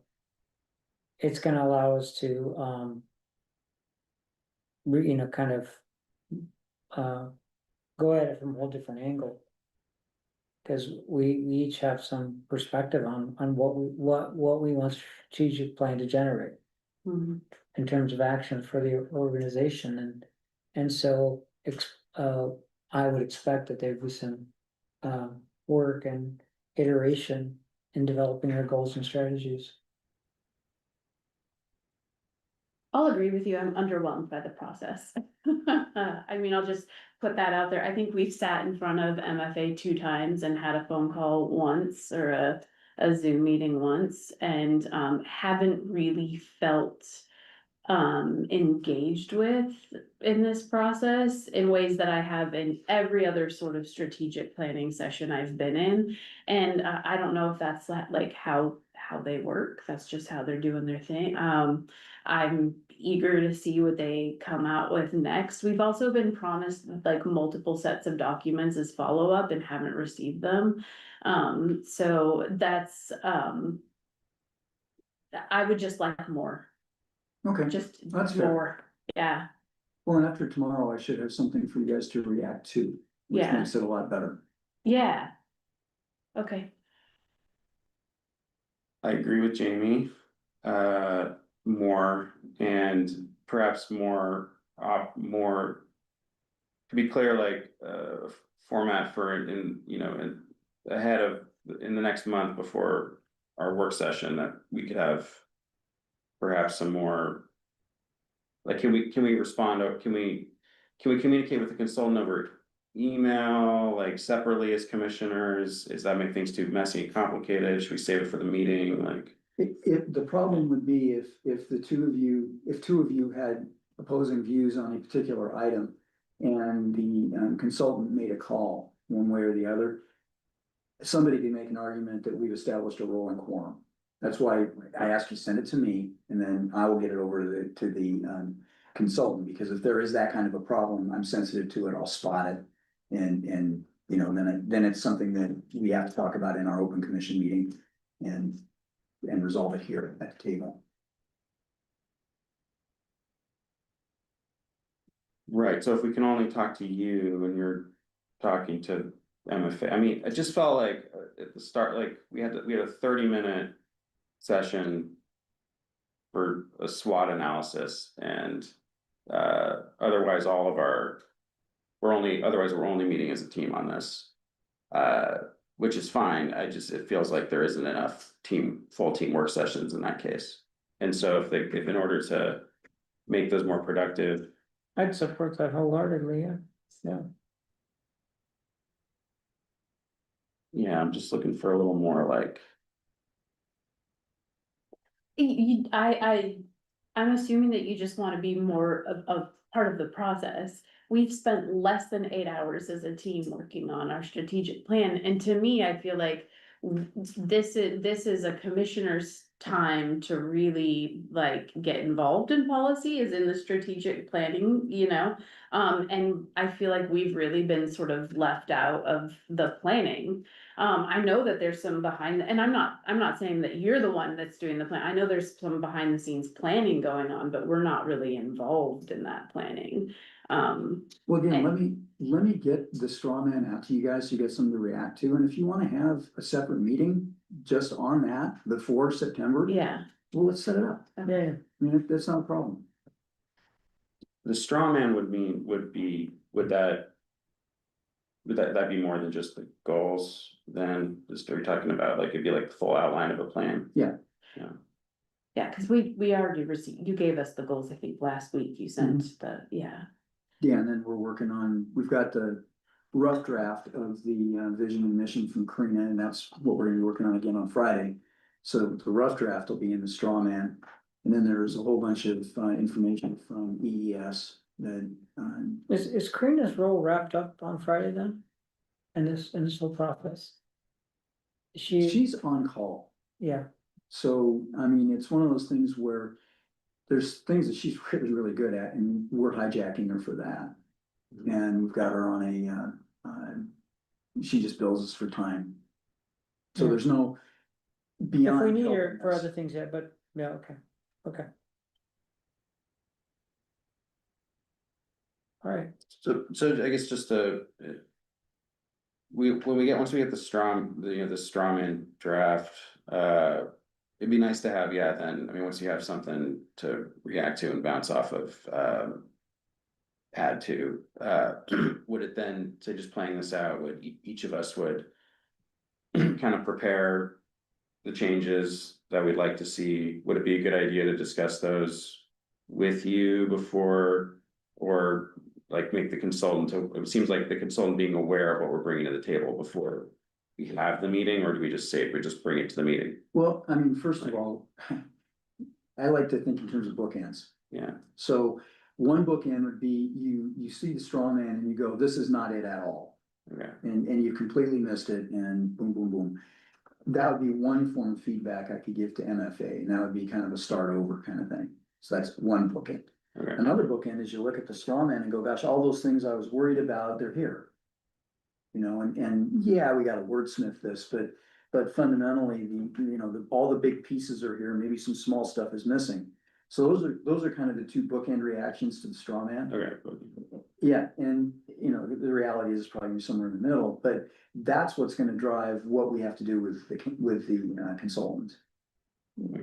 it's gonna allow us to kind of go at it from a whole different angle. Because we each have some perspective on what we want strategic plan to generate. Mhm. In terms of action for the organization, and so I would expect that there'd be some work and iteration in developing our goals and strategies. I'll agree with you. I'm underwhelmed by the process. I mean, I'll just put that out there. I think we've sat in front of MFA 2 times and had a phone call once or a Zoom meeting once, and haven't really felt engaged with in this process in ways that I have in every other sort of strategic planning session I've been in. And I don't know if that's like how they work. That's just how they're doing their thing. I'm eager to see what they come out with next. We've also been promised like multiple sets of documents as follow-up and haven't received them. So that's I would just like more. Okay, Just that's fair. more, yeah, Well, and after tomorrow, I should have something for you guys to react to, which Yeah. makes it a lot better. yeah. Okay, I agree with Jamie, more and perhaps more, to be clear, like, format for ahead of, in the next month before our work session, that we could have perhaps some more, like, can we respond, or can we communicate with the consultant over email, like separately as commissioners? Does that make things too messy and complicated? Should we save it for the meeting? Like, If the problem would be if two of you had opposing views on a particular item and the consultant made a call one way or the other, somebody can make an argument that we've established a rolling quorum. That's why I ask you send it to me, and then I will get it over to the consultant, because if there is that kind of a problem, I'm sensitive to it, I'll spot it. And then it's something that we have to talk about in our open commission meeting and resolve it here at the table. right, so if we can only talk to you and you're talking to MFA, I mean, it just felt like at the start, like we had a 30-minute session for a SWOT analysis, and otherwise we're only meeting as a team on this. Which is fine, it feels like there isn't enough full team work sessions in that case. And so if in order to make those more productive, I'd support that wholeheartedly, yeah. Yeah, I'm just looking for a little more like, I'm assuming that you just wanna be more of part of the process. We've spent less than 8 hours as a team working on our strategic plan, and to me, I feel like this is a commissioner's time to really like get involved in policy, is in the strategic planning, you know? And I feel like we've really been sort of left out of the planning. I know that there's some behind, and I'm not saying that you're the one that's doing the plan. I know there's some behind the scenes planning going on, but we're not really involved in that planning. Well, again, And- let me get the straw man out to you guys so you get something to react to, and if you wanna have a separate meeting just on that before September. Yeah, Well, let's set it up. Yeah, I mean, that's not a problem. the straw man would that be more than just the goals? Then, just are we talking about, like, it'd be like the full outline of a plan? Yeah. yeah, cause we already received, you gave us the goals, I think, last week, you sent yeah. Yeah, and then we're working on, we've got the rough draft of the vision and mission from Karina, and that's what we're gonna be working on again on Friday. So the rough draft will be in the straw man, and then there's a whole bunch of information from EES that is Karina's role wrapped up on Friday then? In this whole process? she's on call. Yeah, So, I mean, it's one of those things where there's things that she's really, really good at, and we're hijacking her for that. And we've got her on she just bills us for time. So Yeah. there's no if beyond. we need her helping for us. other things, yeah, but, yeah, okay. All right, So I guess just once we get the straw man draft, it'd be nice to have, yeah, then, I mean, once you have something to react to and bounce off of, add to, would it then, say, just playing this out, would each of us would kind of prepare the changes that we'd like to see? Would it be a good idea to discuss those with you before, or like make the consultant, it seems like the consultant being aware of what we're bringing to the table before we have the meeting, or do we just say, we just bring it to the meeting? Well, I mean, first of all, I like to think in terms of bookends. Yeah, So one bookend would be you see the straw man and you go, this is not it at all. okay, And you completely missed it and boom, boom, boom. That would be one form of feedback I could give to MFA, and that would be kind of a start over kind of thing. So that's one bookend. okay, Another bookend is you look at the straw man and go, gosh, all those things I was worried about, they're here. You know, and yeah, we gotta wordsmith this, but fundamentally, all the big pieces are here, maybe some small stuff is missing. So those are kind of the two bookend reactions to the straw man. okay. Yeah, and the reality is probably somewhere in the middle, but that's what's gonna drive what we have to do with the consultant.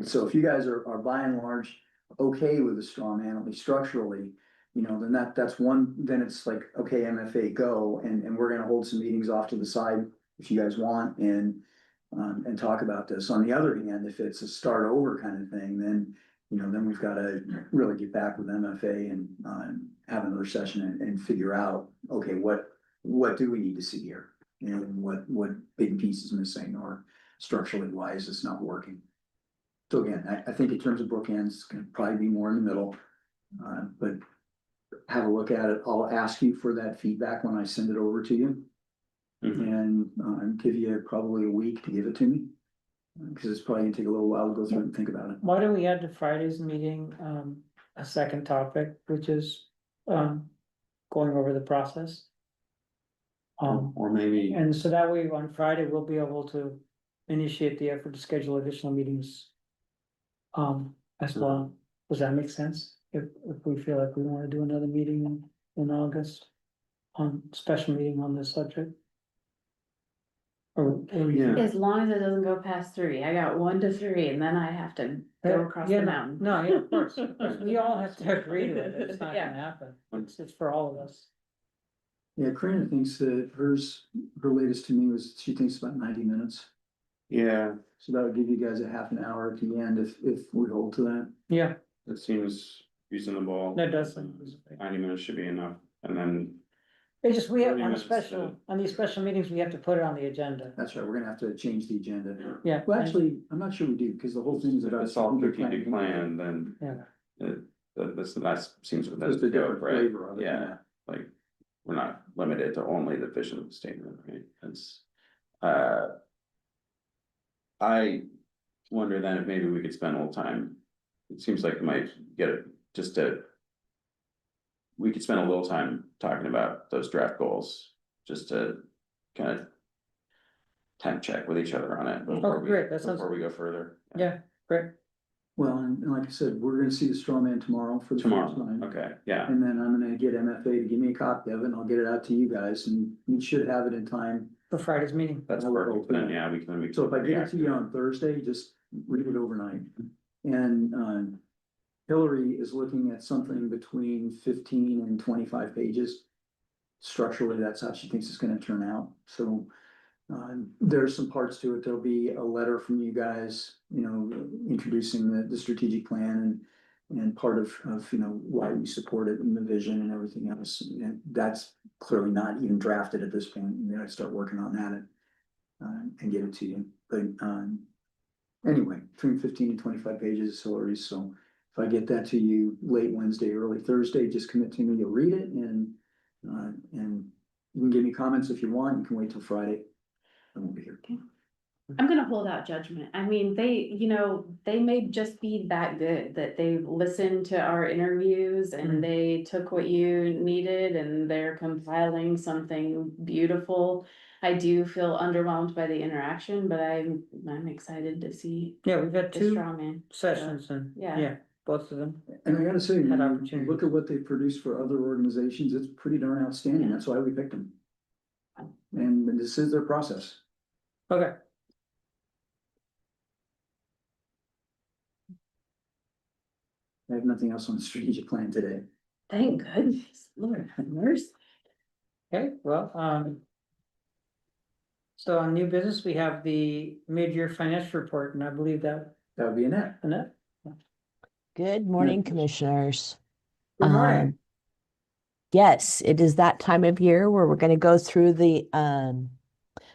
So if you guys are by and large okay with the straw man, at least structurally, then that's one, then it's like, okay, MFA, go, and we're gonna hold some meetings off to the side if you guys want, and talk about this. On the other hand, if it's a start over kind of thing, then we've gotta really get back with MFA and have another session and figure out, okay, what do we need to see here? And what big piece is missing, or structurally wise is not working. So again, I think in terms of bookends, it's gonna probably be more in the middle, but have a look at it. I'll ask you for that feedback when I send it over to you. Mhm. And give you probably a week to give it to me. Because it's probably gonna take a little while to go through and think about it. why don't we add to Friday's meeting, a second topic, which is, going over the process? Or maybe, And so that way on Friday, we'll be able to initiate the effort to schedule additional meetings. As well, does that make sense? If we feel like we wanna do another meeting in August, special meeting on this subject? Or Yeah. As long as it doesn't go past 3, I got 1 to 3, and then I have to go across Yeah, the no, mountain. No, yeah, of course, we all have to agree to it, it's not Yeah. gonna happen, it's for all of us. Yeah, Karina thinks that her latest to me was, she thinks about 90 minutes. yeah, So that would give you guys a half an hour at the end if we hold to that. Yeah, that seems reasonable. that does sound reasonable. 90 minutes should be enough, and then It's just, we have, Pretty on a much special, the- on these special meetings, we have to put it on the agenda. That's right, we're gonna have to change the agenda. Yeah. Well, actually, I'm not sure we do, because the whole thing is If about. it's all strategic plan, then Yeah. that seems within Just a the scope, different right? flavor of it, Yeah, like, we're not limited to only the vision statement, right? That's, I wonder then if maybe we could spend a little time, it seems like we might get it, just to. We could spend a little time talking about those draft goals, just to kind of. Temp check with each other on it before we, great, that sounds- before we go further. Yeah, great. Well, and like I said, we're gonna see the straw man tomorrow for the first Tomorrow, time. okay, yeah, And then I'm gonna get MFA to give me a copy of it, and I'll get it out to you guys, and we should have it in time. For Friday's meeting. that's perfect, then, yeah, we can. So if I get it to you react on Thursday, just read it overnight. And, Hillary is looking at something between 15 and 25 pages. Structurally, that's how she thinks it's gonna turn out, so. There's some parts to it. There'll be a letter from you guys, introducing the strategic plan and part of, why we support it and the vision and everything else. And that's clearly not even drafted at this point. I'd start working on that and get it to you. But, anyway, between 15 and 25 pages is Hillary's. So if I get that to you late Wednesday, early Thursday, just commit to me. You'll read it and you can give me comments if you want. You can wait till Friday. I won't be here. I'm gonna hold out judgment. I mean, they may just be that good, that they've listened to our interviews and they took what you needed and they're compiling something beautiful. I do feel underwhelmed by the interaction, but I'm excited to see Yeah, we've had the two straw man. sessions and, Yeah. yeah, both of them. And I gotta say, Had when you opportunities. look at what they produced for other organizations, it's pretty darn outstanding. That's why we picked them. And this is their process. Okay. I have nothing else on the strategic plan today. Thank goodness, Lord have mercy. Okay, well, so on new business, we have the mid-year financial report, and I believe that, That would be Annette. Annette? Good morning, Yes. Commissioners. Good morning. Yes, it is that time of year where we're going to go through the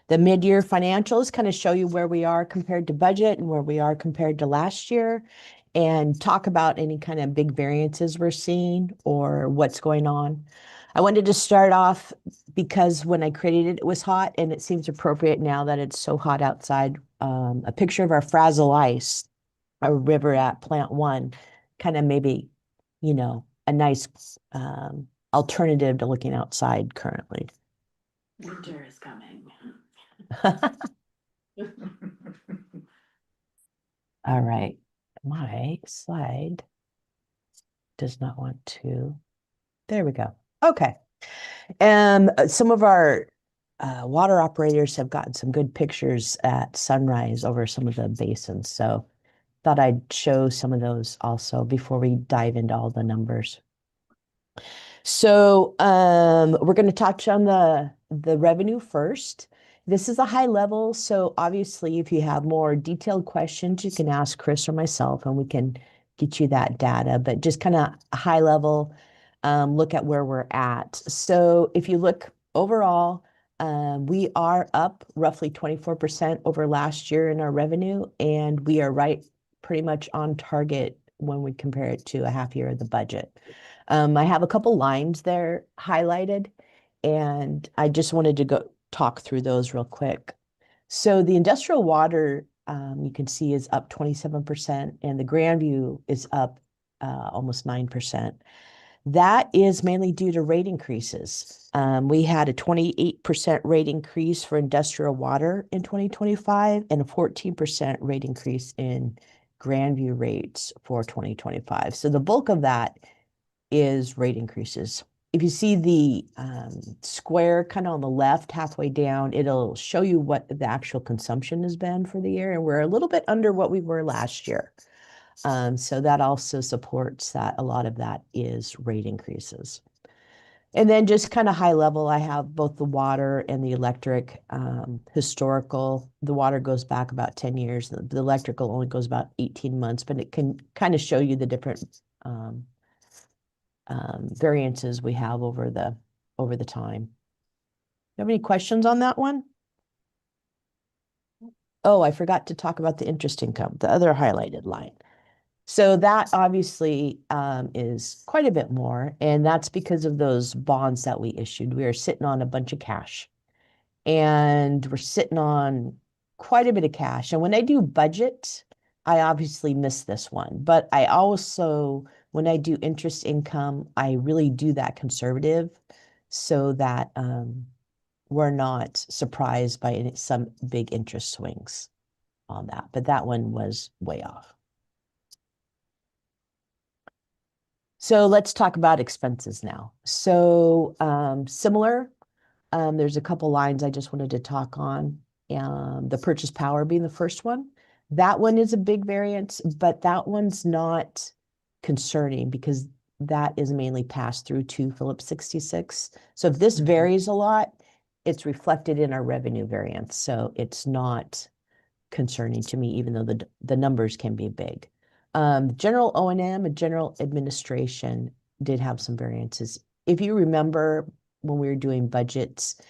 mid-year financials, kind of show you where we are compared to budget and where we are compared to last year, and talk about any kind of big variances we're seeing or what's going on. I wanted to start off because when I created it, it was hot, and it seems appropriate now that it's so hot outside. A picture of our frazzle ice, a river at Plant One, kind of maybe, a nice alternative to looking outside currently. Winter is coming. All right, my slide does not want to. There we go. Okay. Some of our water operators have gotten some good pictures at sunrise over some of the basins. So thought I'd show some of those also before we dive into all the numbers. So we're going to touch on the revenue first. This is a high level. So obviously, if you have more detailed questions, you can ask Chris or myself and we can get you that data, but just kind of a high level look at where we're at. So if you look overall, we are up roughly 24% over last year in our revenue, and we are right pretty much on target when we compare it to a half year of the budget. I have a couple lines there highlighted, and I just wanted to go talk through those real quick. So the industrial water, you can see, is up 27%, and the Grandview is up almost 9%. That is mainly due to rate increases. We had a 28% rate increase for industrial water in 2025 and a 14% rate increase in Grandview rates for 2025. So the bulk of that is rate increases. If you see the square kind of on the left, halfway down, it'll show you what the actual consumption has been for the year. And we're a little bit under what we were last year. So that also supports that a lot of that is rate increases. And then just kind of high level, I have both the water and the electric historical. The water goes back about 10 years. The electrical only goes about 18 months, but it can kind of show you the different variances we have over the time. have any questions on that one? Oh, I forgot to talk about the interest income, the other highlighted line. So that obviously is quite a bit more, and that's because of those bonds that we issued. We are sitting on a bunch of cash, and we're sitting on quite a bit of cash. And when I do budget, I obviously miss this one, but I also, when I do interest income, I really do that conservative so that we're not surprised by some big interest swings on that. But that one was way off. So let's talk about expenses now. So similar, there's a couple lines I just wanted to talk on. The purchase power being the first one. That one is a big variance, but that one's not concerning because that is mainly passed through to Phillips 66. So if this varies a lot, it's reflected in our revenue variance. So it's not concerning to me, even though the numbers can be big. General O&M and general administration did have some variances. If you remember when we were doing budgets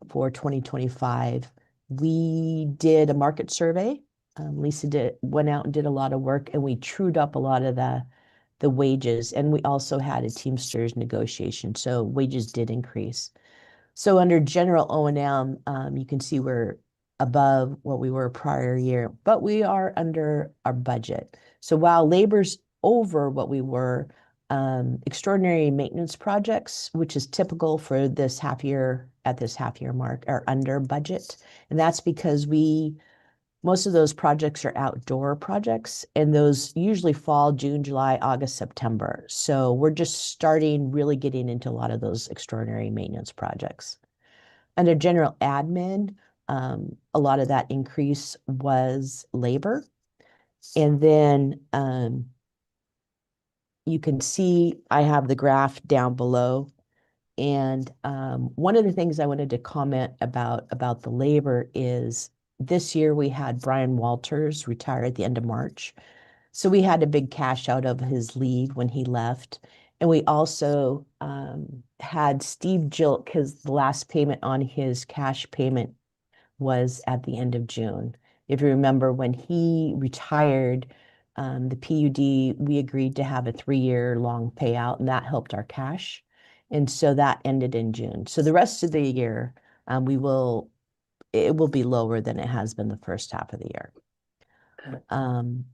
for 2025, we did a market survey. Lisa went out and did a lot of work, and we trued up a lot of the wages, and we also had a Teamsters negotiation, so wages did increase. So under general O&M, you can see we're above what we were prior year, but we are under our budget. So while labor's over what we were, extraordinary maintenance projects, which is typical for this half year, at this half year mark, are under budget. And that's because most of those projects are outdoor projects, and those usually fall June, July, August, September. So we're just starting really getting into a lot of those extraordinary maintenance projects. Under general admin, a lot of that increase was labor. And then you can see I have the graph down below. And one of the things I wanted to comment about the labor is this year we had Brian Walters retire at the end of March. So we had a big cash out of his leave when he left. And we also had Steve Jilk, the last payment on his cash payment was at the end of June. If you remember, when he retired, the PUD, we agreed to have a 3-year long payout, and that helped our cash. And so that ended in June. So the rest of the year, it will be lower than it has been the first half of the year. And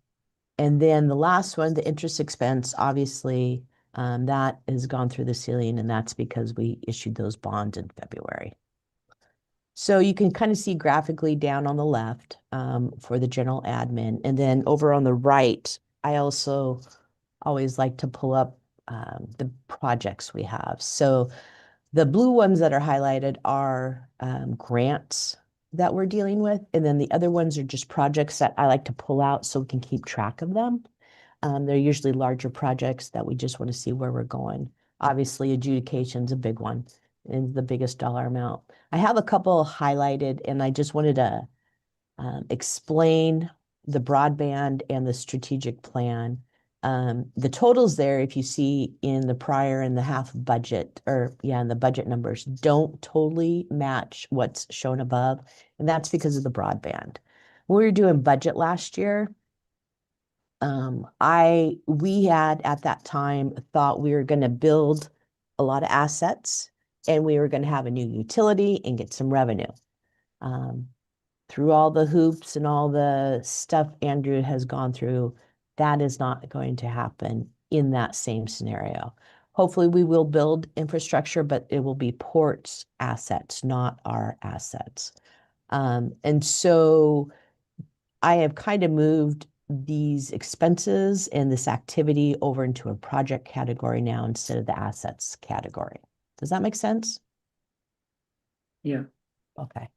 then the last one, the interest expense, obviously, that has gone through the ceiling, and that's because we issued those bonds in February. So you can kind of see graphically down on the left for the general admin. And then over on the right, I also always like to pull up the projects we have. So the blue ones that are highlighted are grants that we're dealing with. And then the other ones are just projects that I like to pull out so we can keep track of them. They're usually larger projects that we just want to see where we're going. Obviously, adjudication's a big one and the biggest dollar amount. I have a couple highlighted, and I just wanted to explain the broadband and the strategic plan. The totals there, if you see in the prior and the half budget, in the budget numbers, don't totally match what's shown above. And that's because of the broadband. When we were doing budget last year, we had at that time thought we were going to build a lot of assets, and we were going to have a new utility and get some revenue. Through all the hoops and all the stuff Andrew has gone through, that is not going to happen in that same scenario. Hopefully we will build infrastructure, but it will be Port's assets, not our assets. And so I have kind of moved these expenses and this activity over into a project category now instead of the assets category. Does that make sense? Yeah. Okay.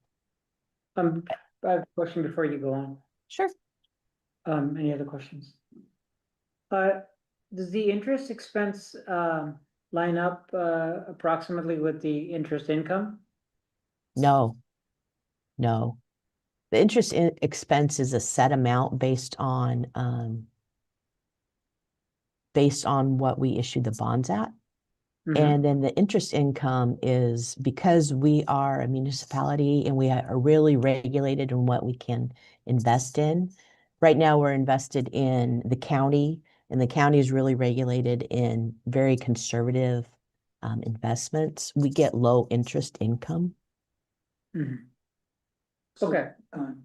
I have a question before you go on. Sure. Any other questions? Does the interest expense line up approximately with the interest income? No. The interest expense is a set amount based on what we issued the bonds at. Mhm. And then the interest income is because we are a municipality and we are really regulated in what we can invest in. Right now, we're invested in the county, and the county is really regulated in very conservative investments. We get low interest income. Mhm. So, Okay.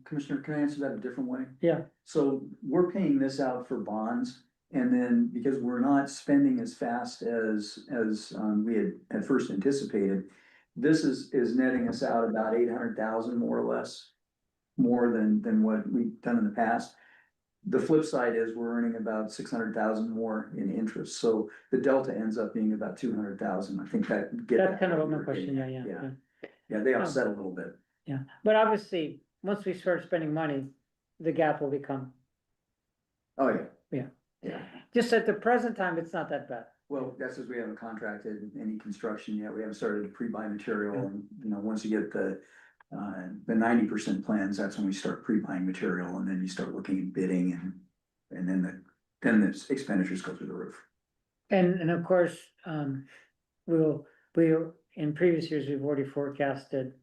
Commissioner, can I answer that a different way? Yeah. So we're paying this out for bonds, and then because we're not spending as fast as we had first anticipated, this is netting us out about 800,000 more or less, more than what we've done in the past. The flip side is we're earning about 600,000 more in interest, so the delta ends up being about 200,000. I think that. That's kind of what my question, yeah. Yeah, they offset a little bit. Yeah, but obviously, once we start spending money, the gap will become, Oh, yeah. Yeah. Yeah. just at the present time, it's not that bad. Well, that's because we haven't contracted any construction yet. We haven't started to pre-buy material, and, once you get the 90% plans, that's when we start pre-buying material, and then you start looking at bidding, and then the expenditures go through the roof. And of course, in previous years, we've already forecasted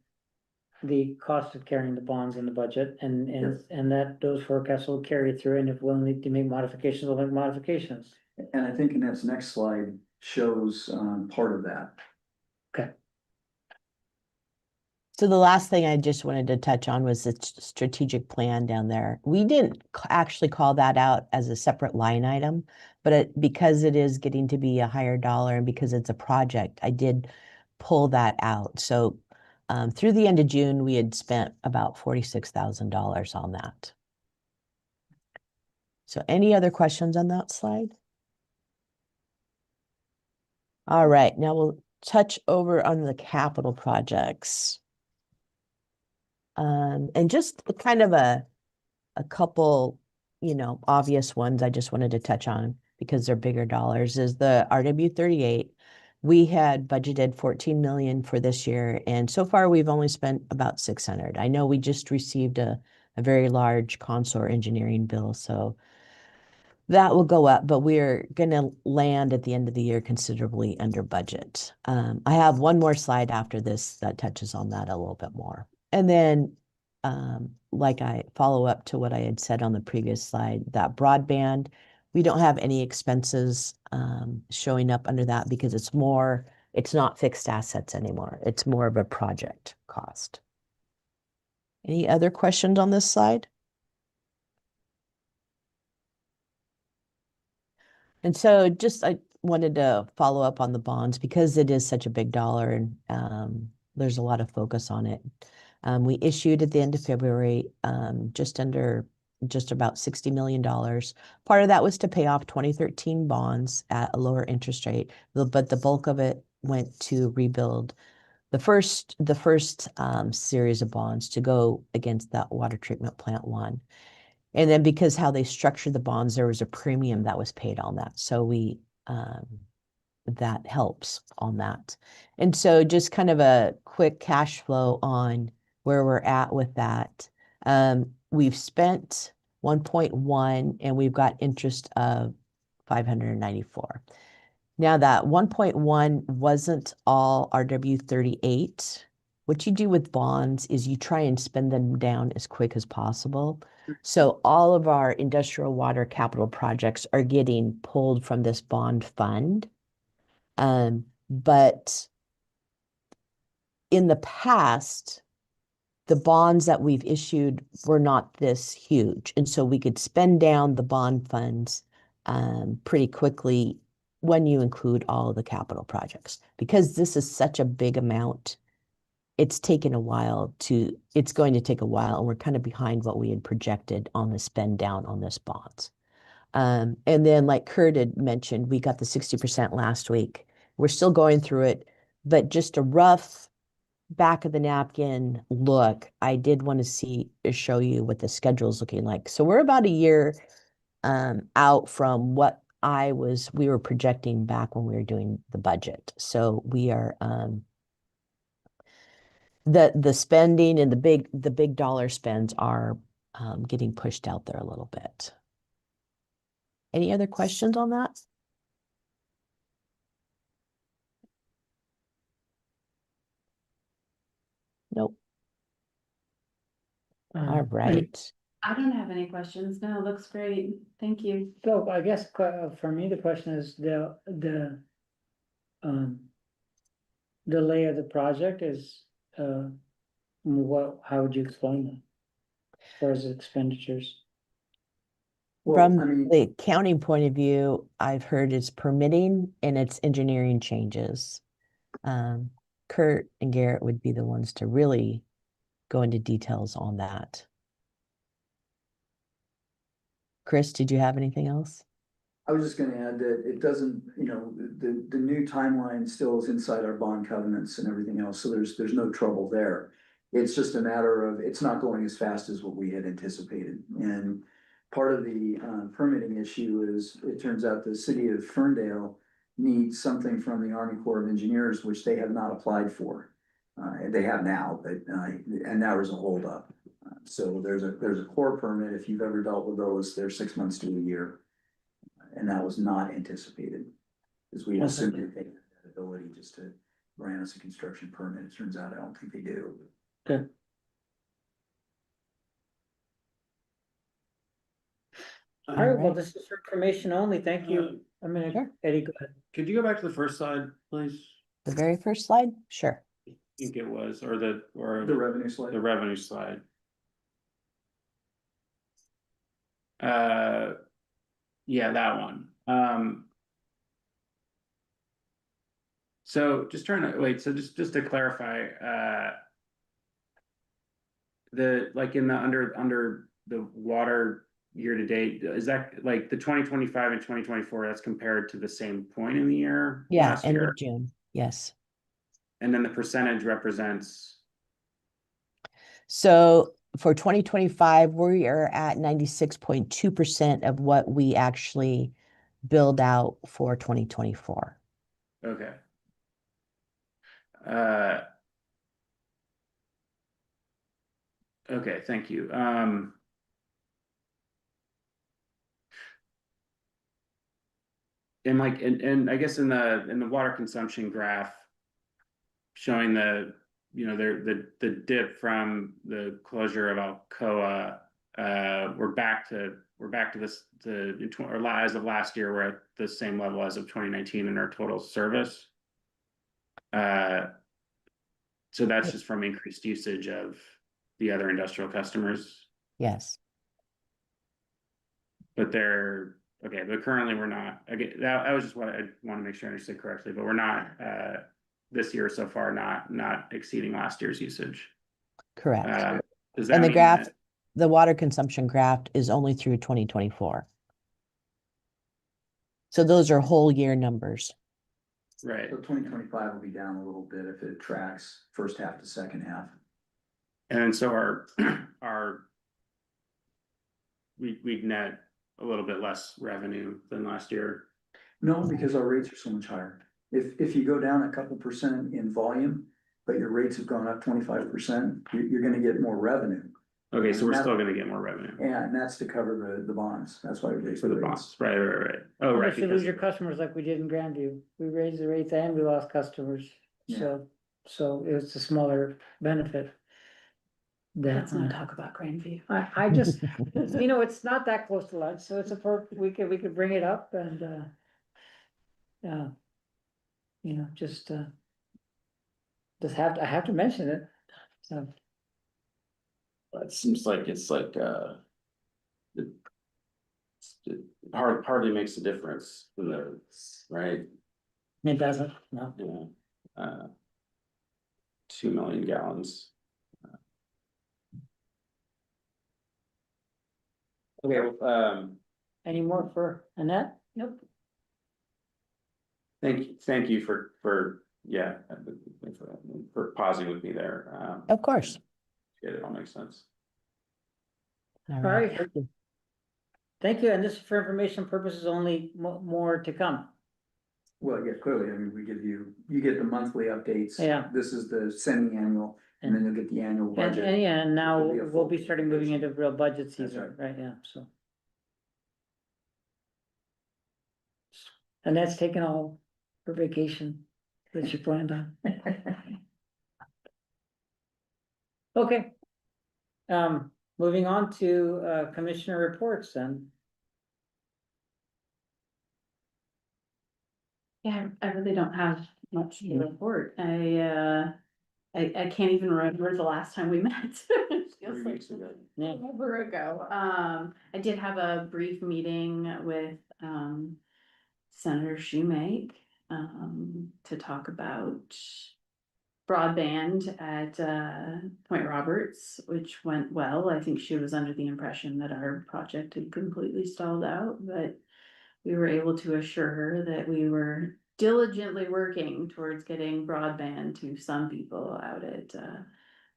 the cost of carrying the bonds in the budget, and that those forecasts will carry through, and if we'll need to make modifications, we'll make modifications. And I think Annette's next slide shows part of that. Okay. So the last thing I just wanted to touch on was the strategic plan down there. We didn't actually call that out as a separate line item, but because it is getting to be a higher dollar and because it's a project, I did pull that out. So through the end of June, we had spent about $46,000 on that. So any other questions on that slide? All right, now we'll touch over on the capital projects. And just kind of a couple, obvious ones I just wanted to touch on because they're bigger dollars is the RW38. We had budgeted 14 million for this year, and so far we've only spent about 600. I know we just received a very large consort engineering bill, so that will go up, but we're going to land at the end of the year considerably under budget. I have one more slide after this that touches on that a little bit more. And then, like I follow up to what I had said on the previous slide, that broadband, we don't have any expenses showing up under that because it's not fixed assets anymore. It's more of a project cost. Any other questions on this slide? And so I wanted to follow up on the bonds because it is such a big dollar and there's a lot of focus on it. We issued at the end of February just about $60 million. Part of that was to pay off 2013 bonds at a lower interest rate, but the bulk of it went to rebuild the first series of bonds to go against that water treatment plant one. And then because how they structured the bonds, there was a premium that was paid on that. So that helps on that. And so just kind of a quick cash flow on where we're at with that. We've spent 1.1 and we've got interest of 594. Now that 1.1 wasn't all RW38. What you do with bonds is you try and spend them down as quick as possible. So all of our industrial water capital projects are getting pulled from this bond fund. But in the past, the bonds that we've issued were not this huge. And so we could spend down the bond funds pretty quickly when you include all of the capital projects. Because this is such a big amount, it's going to take a while, and we're kind of behind what we had projected on the spend down on this bonds. And then like Kurt had mentioned, we got the 60% last week. We're still going through it, but just a rough back of the napkin look, I did want to show you what the schedule is looking like. So we're about a year out from what we were projecting back when we were doing the budget. So we are the spending and the big dollar spends are getting pushed out there a little bit. Any other questions on that? All right. I don't have any questions. No, it looks great. Thank you. So I guess for me, the question is um, delay of the project is, how would you explain that? As far as expenditures? Well, I From mean, the accounting point of view, I've heard it's permitting and it's engineering changes. Kurt and Garrett would be the ones to really go into details on that. Chris, did you have anything else? I was just gonna add that it doesn't, the new timeline still is inside our bond covenants and everything else, so there's no trouble there. It's just a matter of, it's not going as fast as what we had anticipated, and part of the permitting issue is, it turns out the city of Ferndale needs something from the Army Corps of Engineers, which they have not applied for. And they have now, but, and now there's a holdup. So there's a core permit, if you've ever dealt with those, they're 6 months to a year. And that was not anticipated, because we assumed that they had that ability just to grant us a construction permit. It turns out I don't think they do. Good. All right, well, right. this is for information only. Thank you. I mean, Sure. Eddie, go ahead. Could you go back to the first slide, please? The very first slide? Sure. I think it was, or The revenue slide. the revenue slide. Yeah, that one. So just trying to wait, so just to clarify, like in the under the water year to date, is that like the 2025 and 2024, that's compared to the same point in the year? Yeah, last end year? of June. Yes. And then the percentage represents, So for 2025, we are at 96.2% of what we actually billed out for 2024. okay. Okay, thank you. And like, and I guess in the water consumption graph, showing the, the dip from the closure of Alcoa, we're back to this, or as of last year, we're at the same level as of 2019 in our total service. So that's just from increased usage of the other industrial customers, Yes. but they're, okay, but currently we're not, again, that was just what I want to make sure I understood correctly, but we're not, this year so far, not exceeding last year's usage. Correct. Does that And the mean graph, that, the water consumption graph is only through 2024. So those are whole year numbers. right? So 2025 will be down a little bit if it tracks first half to second half. And so we net a little bit less revenue than last year. No, because our rates are so much higher. If you go down a couple percent in volume, but your rates have gone up 25%, you're gonna get more revenue. Okay, so we're still gonna get more revenue And that's to cover the bonds. That's why we raised for the rates. bonds, right. Oh, right. Unless you lose Because, your customers like we did in Grandview. We raised the rates and we lost customers. Yeah. So it's a smaller benefit. Let's not talk about Grandview. I just, it's not that close to lunch, so it's we could bring it up and, just I have to mention it, so. it seems like it's like, it hardly makes a difference, right? It doesn't, no. Yeah. 2 million gallons. Okay, Any more for Annette? Nope. thank you for pausing with me there. Of course. It all makes sense. All right. right. Thank you. Thank you, and this is for information purposes only, more to come. Well, yeah, clearly, I mean, you get the monthly updates. Yeah. This is the semi-annual, and then you'll get the annual And, budget. and now It'll be a we'll full be starting moving presentation. into real budget That's season, right. right, yeah, so. And that's taken all her vacation that she planned on. Okay. moving on to commissioner reports then. Yeah, I really don't have much to report. I can't even remember the last time we met. It feels 3 like weeks ago. Yeah. forever ago. I did have a brief meeting with, Senator Shoemake, to talk about broadband at, Point Roberts, which went well. I think she was under the impression that our project had completely stalled out, but we were able to assure her that we were diligently working towards getting broadband to some people out at,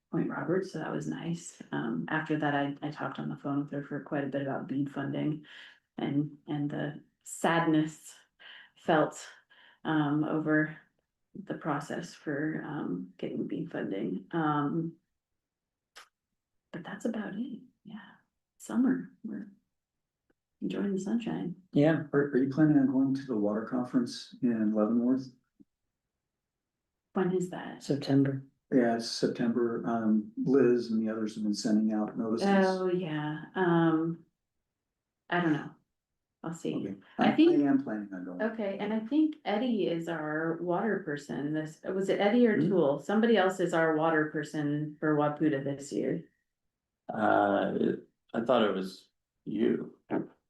Point Roberts, so that was nice. After that, I talked on the phone with her for quite a bit about BEAD funding and the sadness felt, over the process for, getting BEAD funding. But that's about it, yeah. Summer, we're enjoying the sunshine. Yeah, Are you planning on going to the water conference in Leavenworth? When is that? September. Yeah, it's September. Liz and the others have been sending out notices. Oh, yeah, I don't know. I'll see. Okay. I think- I am planning on going. Okay, and I think Eddie is our water person. Was it Eddie or Mhm. Tool? Somebody else is our water person for Waputa this year. I thought it was you.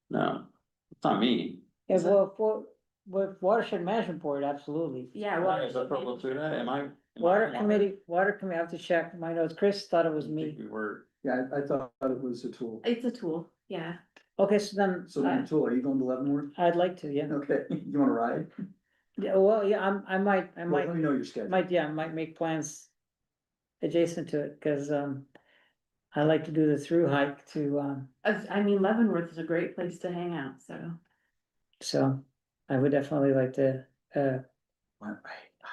No, it's not me. Yeah, Is it? well, with watershed management board, absolutely. Yeah, Is that for Waputa? Am I? Water committee, I have to check my notes. Chris thought it was me. We were. Yeah, I thought it was a tool. It's a Tool, yeah. Okay, so then, So then, Tool, are you going to Leavenworth? I'd like to, yeah. Okay, you wanna ride? Yeah, well, yeah, I might, Well, let me know your schedule. I might make plans adjacent to it, cause, I like to do the through hike to, I mean, Leavenworth is a great place to hang out, so I would definitely like to,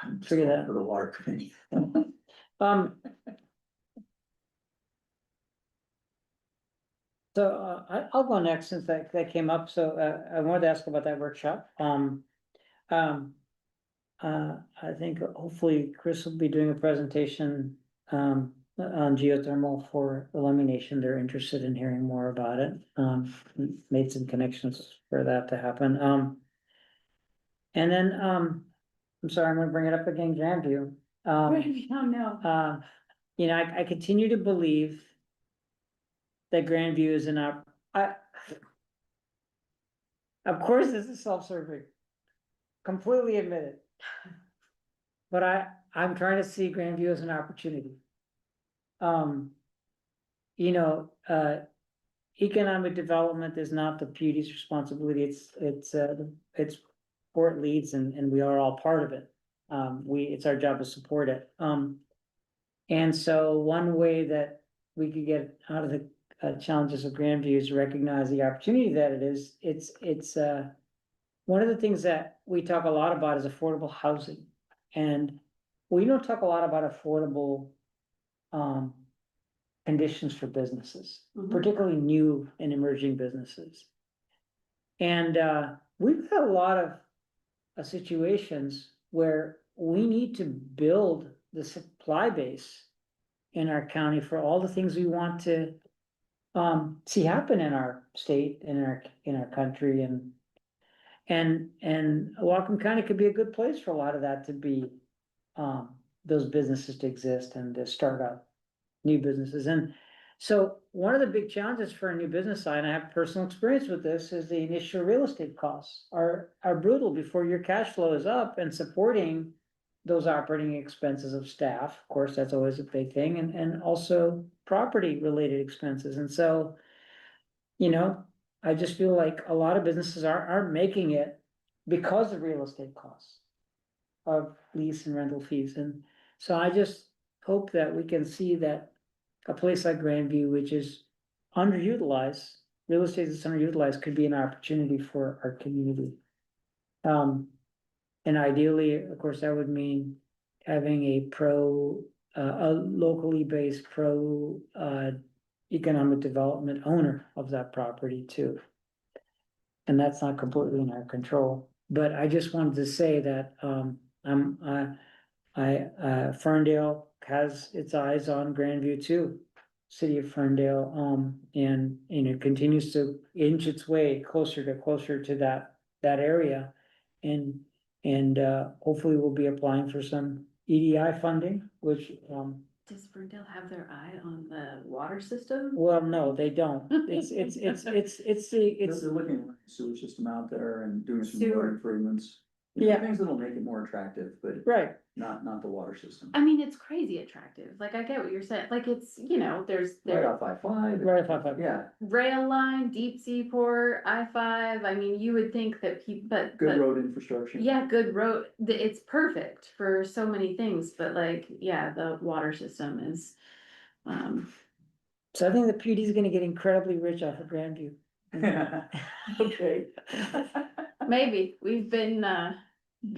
I'm just Figure going that for the water committee. um. So, I'll go next since that came up, so, I wanted to ask about that workshop, I think hopefully Chris will be doing a presentation, on geothermal for elimination. They're interested in hearing more about it, made some connections for that to happen, and then, I'm sorry, I'm gonna bring it up again, Grandview. Oh, no. You know, I continue to believe that Grandview is of course, this is self-serving. Completely admit it. But I'm trying to see Grandview as an opportunity. You know, economic development is not the PUD's responsibility, it's Port Leeds and we are all part of it. It's our job to support it. And so one way that we could get out of the challenges of Grandview is recognize the opportunity that it is. It's one of the things that we talk a lot about is affordable housing. And we don't talk a lot about affordable conditions for businesses, Mhm. particularly new and emerging businesses. And we've had a lot of situations where we need to build the supply base in our county for all the things we want to see happen in our state, in our country, and Whatcom County could be a good place for a lot of that to be, those businesses to exist and to start up new businesses. And so one of the big challenges for a new business side, and I have personal experience with this, is the initial real estate costs are brutal before your cash flow is up and supporting those operating expenses of staff. Of course, that's always a big thing, and also property related expenses. And so, you know, I just feel like a lot of businesses aren't making it because of real estate costs of lease and rental fees. And so I just hope that we can see that a place like Grandview, which is underutilized, real estate that's underutilized, could be an opportunity for our community. And ideally, of course, that would mean having a locally based economic development owner of that property too. And that's not completely in our control, but I just wanted to say that, Ferndale has its eyes on Grandview too. city of Ferndale, and it continues to inch its way closer to that area. And hopefully we'll be applying for some EDI funding, which, Does Ferndale have their eye on the water system? well, no, they don't. It's They're looking at the sewer system out there and doing some Sewer. more improvements. You know, Yeah. things that'll make it more attractive, but right. not the water system. I mean, it's crazy attractive. Like, I get what you're saying. Like, it's, there's Right off I-5. Right off I-5. Yeah, rail line, deep seaport, I-5. I mean, you would think that people, good road infrastructure. yeah, good road. It's perfect for so many things, but like, yeah, the water system is, So I think the PUD is gonna get incredibly rich off of Grandview. Okay. maybe, we've been,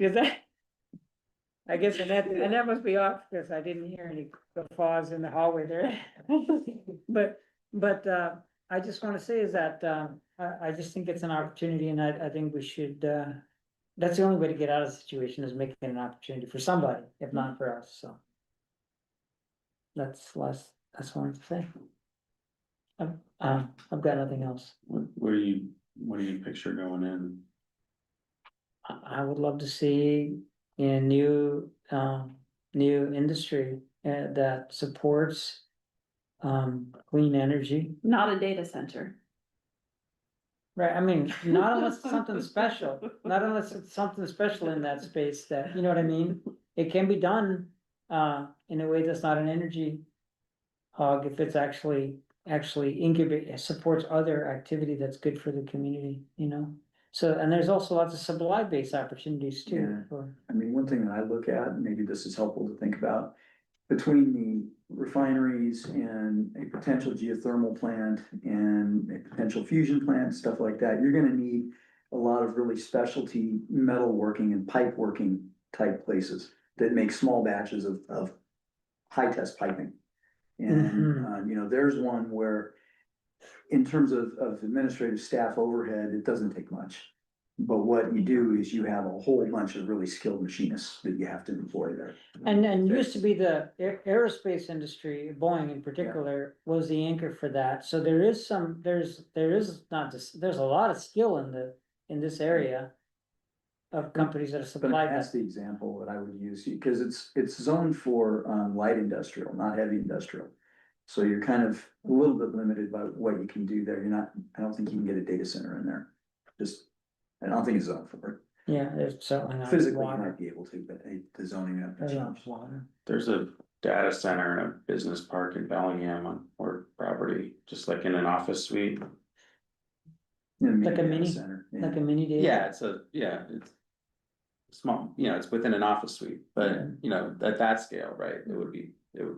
Cause I guess, and that must be off, because I didn't hear any guffaws in the hallway there. But, I just wanna say is that, I just think it's an opportunity, and I think we should, that's the only way to get out of the situation, is making it an opportunity for somebody, if not for us, so. That's what I wanted to say. I've got nothing else. What do you picture going in? I would love to see a new industry that supports clean energy. not a data center. Right, I mean, not unless it's something special, not unless it's something special in that space that, you know what I mean? It can be done in a way that's not an energy hog, if it's actually incubate, supports other activity that's good for the community, So, and there's also lots of supply-based opportunities too. Yeah. For I mean, one thing that I look at, and maybe this is helpful to think about, between the refineries and a potential geothermal plant and a potential fusion plant, stuff like that, you're gonna need a lot of really specialty metalworking and pipe working type places that make small batches of high test piping. And, there's one where, in terms of administrative staff overhead, it doesn't take much. But what you do is you have a whole bunch of really skilled machinists that you have to employ there. And used to be the aerospace industry, Boeing in particular, was the anchor for that. So there's a lot of skill in this area of companies that are But supplying that's that. the example that I would use, because it's zoned for light industrial, not heavy industrial. So you're kind of a little bit limited by what you can do there. I don't think you can get a data center in there. I don't think it's zoned for it. Yeah, there's certainly not Physically, you water. might be able to, but the zoning up. There's not water. There's a data center and a business park in Bellingham on our property, just like in an office suite. Like a mini- Center. Like a mini data. It's small, it's within an office suite, but at that scale, right, it would be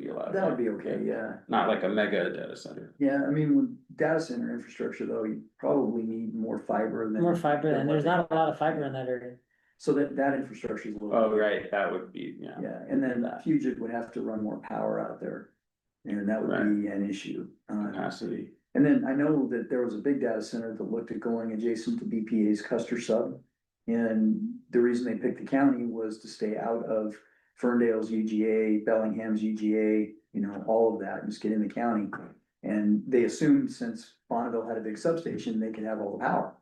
allowed. That would be okay, yeah. Not like a mega data center. Yeah, I mean, with data center infrastructure though, you probably need more fiber than. More fiber, than and what there's they not a lot of have. fiber in that area. So that infrastructure is a little. Oh, right, that would be, Yeah, and then Puget would have to run more power out there. And that would be an issue. Capacity. And then I know that there was a big data center that looked at going adjacent to BPA's Custer sub. And the reason they picked the county was to stay out of Ferndale's UGA, Bellingham's UGA, all of that, just get in the county. And they assumed since Bonneville had a big substation, they could have all the power.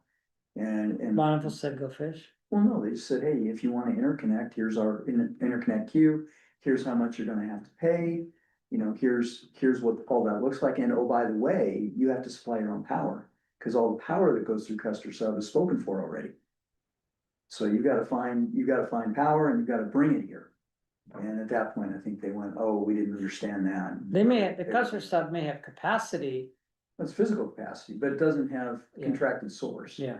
And Bonneville said go fish. well, no, they just said, hey, if you wanna interconnect, here's our interconnect queue, here's how much you're gonna have to pay. Here's what all that looks like, and oh, by the way, you have to supply your own power, cause all the power that goes through Custer sub is spoken for already. So you gotta find power and you gotta bring it here. And at that point, I think they went, oh, we didn't understand that. The Custer sub may have capacity. That's physical capacity, but it doesn't have Yeah. contracted source. Yeah.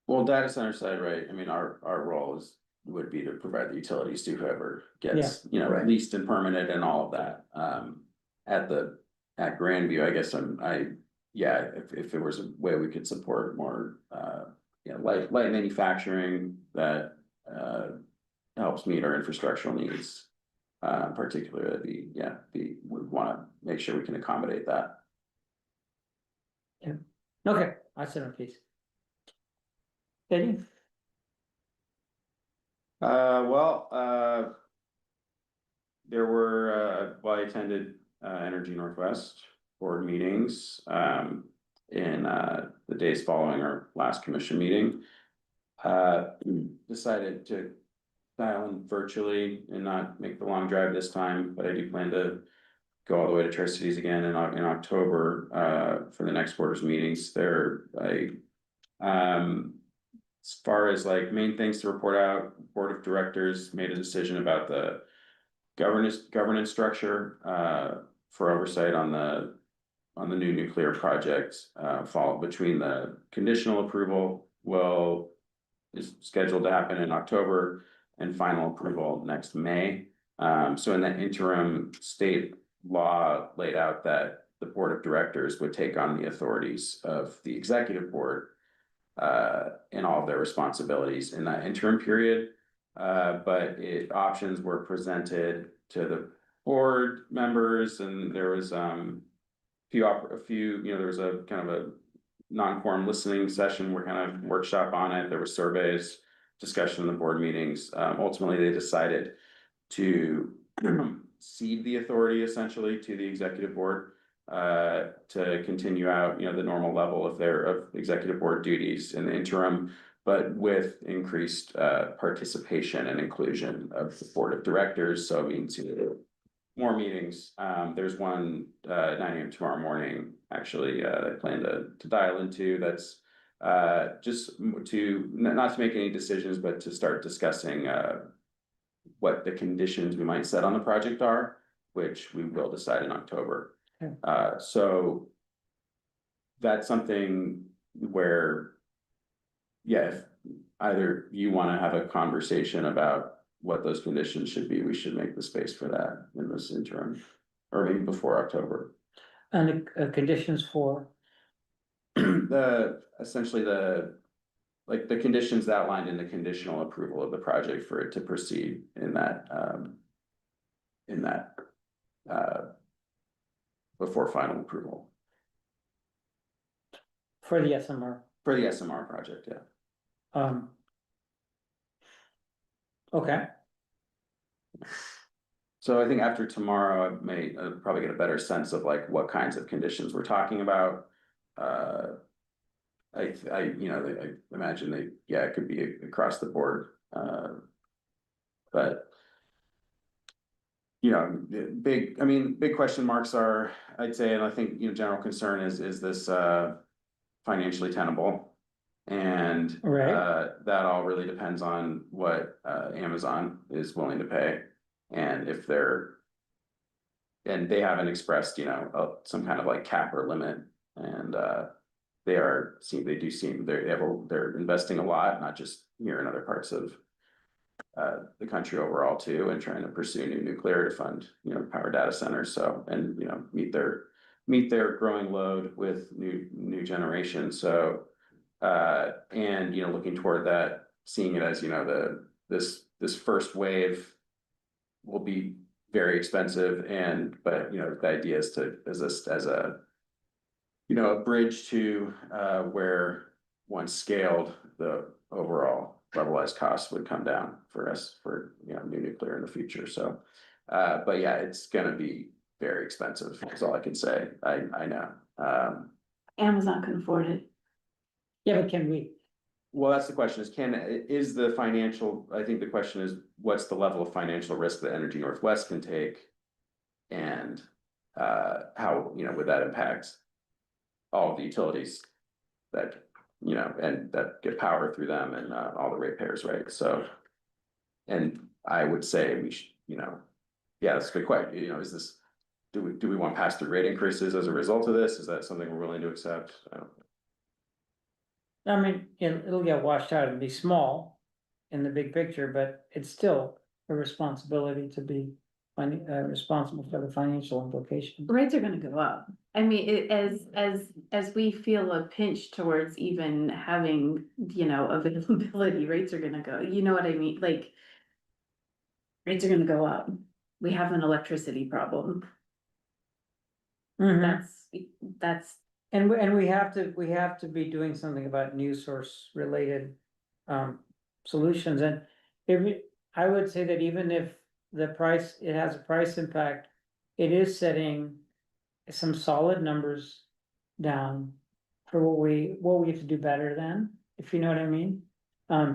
Well, data center side, right, I mean, our role would be to provide the utilities to whoever gets, Right. leased and permitted and all of that. At Grandview, I guess if there was a way we could support more, light manufacturing that, helps meet our infrastructural needs. Particularly, we wanna make sure we can accommodate that. Okay, I said my piece. Eddie? there were, well, I attended, Energy Northwest board meetings, in, the days following our last commission meeting. Decided to dial in virtually and not make the long drive this time, but I do plan to go all the way to Tri-Cities again in October, for the next board's meetings there. As far as like main things to report out, board of directors made a decision about the governance structure, for oversight on the new nuclear project, fall between the conditional approval is scheduled to happen in October and final approval next May. So in that interim, state law laid out that the board of directors would take on the authorities of the executive board, in all of their responsibilities in that interim period. But options were presented to the board members, and there was, a few, there was a kind of a non-quorum listening session, we're kind of workshop on it, there were surveys, discussion in the board meetings. Ultimately, they decided to cede the authority essentially to the executive board, to continue out, the normal level of executive board duties in the interim, but with increased, participation and inclusion of the board of directors. So it means more meetings. There's one, 9 AM tomorrow morning, actually, I plan to dial into. That's just to, not to make any decisions, but to start discussing what the conditions we might set on the project are, which we will decide in October. So that's something where, yeah, if either you want to have a conversation about what those conditions should be, we should make the space for that in this interim, or maybe before October. And the conditions for, Essentially like the conditions outlined in the conditional approval of the project for it to proceed in that, before final approval for the SMR. for the SMR project, yeah. Okay, So I think after tomorrow, I may probably get a better sense of like what kinds of conditions we're talking about. I imagine it could be across the board. But big question marks are, I'd say, and I think, general concern is this financially tenable? And right, that all really depends on what Amazon is willing to pay. And if they haven't expressed, some kind of like cap or limit, and they're investing a lot, not just here in other parts of the country overall too, and trying to pursue new nuclear to fund, power data centers. So, and, meet their growing load with new generation. So, and, looking toward that, seeing it as, this first wave will be very expensive, but the idea is as a bridge to where once scaled, the overall levelized costs would come down for us for new nuclear in the future. So but yeah, it's gonna be very expensive, that's all I can say. I know. Amazon can afford it. yeah, but can we? Well, that's the question, is the financial, I think the question is, what's the level of financial risk that Energy Northwest can take? And how, would that impact all of the utilities that, and that get power through them, and all the ratepayers, right? So, and I would say we should, yeah, that's a good question, is this, do we want pass-through rate increases as a result of this? Is that something we're willing to accept? I don't know. I mean, it'll get washed out and be small in the big picture, but it's still a responsibility to be responsible for the financial implications. Rates are gonna go up. I mean, as we feel a pinch towards even having, availability, rates are gonna go, you know what I mean? Like, rates are gonna go up. We have an electricity problem. Mhm. That's, And we have to be doing something about new source related solutions. And I would say that even if the price, it has a price impact. It is setting some solid numbers down for what we have to do better than, if you know what I mean.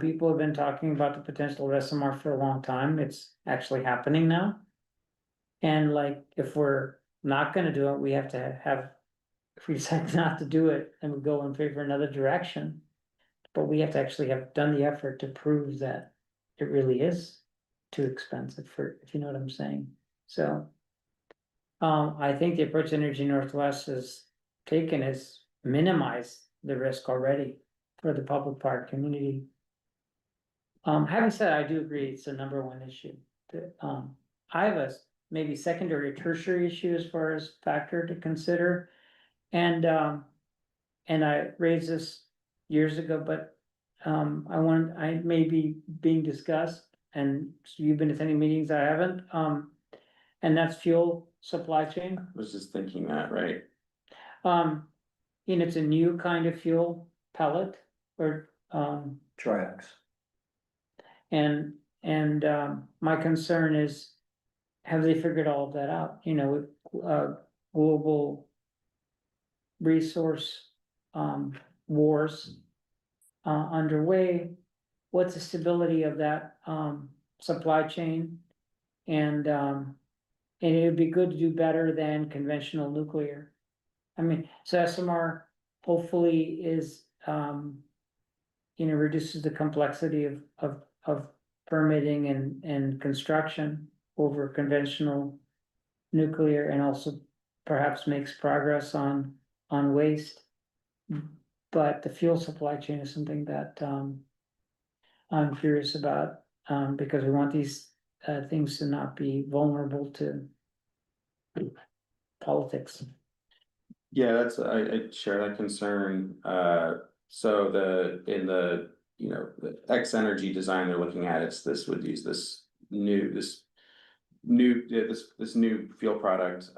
People have been talking about the potential of SMR for a long time. It's actually happening now. And like, if we're not gonna do it, we have to have, if we decide not to do it, then we go in favor of another direction. But we have to actually have done the effort to prove that it really is too expensive for, if you know what I'm saying, so. I think the approach Energy Northwest has taken is minimize the risk already for the public park community. Having said, I do agree it's the number one issue. I have a maybe secondary or tertiary issue as far as factor to consider. And I raised this years ago, but I may be being discussed, and so you've been attending meetings, I haven't, and that's fuel supply chain. I was just thinking that, right? And it's a new kind of fuel pellet or, Triax. and, my concern is, have they figured all of that out, you know, with, global resource, wars, underway, what's the stability of that, supply chain? And it would be good to do better than conventional nuclear. I mean, so SMR hopefully is, reduces the complexity of permitting and construction over conventional nuclear, and also perhaps makes progress on waste. But the fuel supply chain is something that, I'm curious about, because we want these, things to not be vulnerable to politics. Yeah, I share that concern. So in the, the X energy design they're looking at, would use this new fuel product,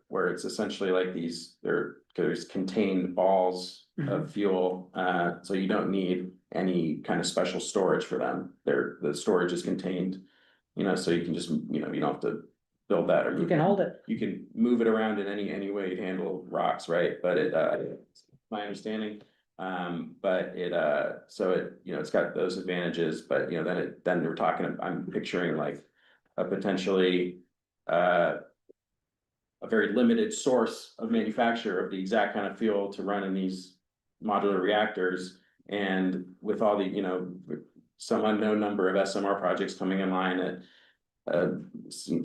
where it's essentially like there's contained balls of fuel, so you don't need any kind of special storage for them. The storage is contained, so you can just, you don't have to build that, or You can hold it. you can move it around in any way to handle rocks, right? But my understanding, but so it's got those advantages, but then we're talking, I'm picturing like a potentially, a very limited source of manufacture of the exact kind of fuel to run in these modular reactors. And with all the, some unknown number of SMR projects coming in line, it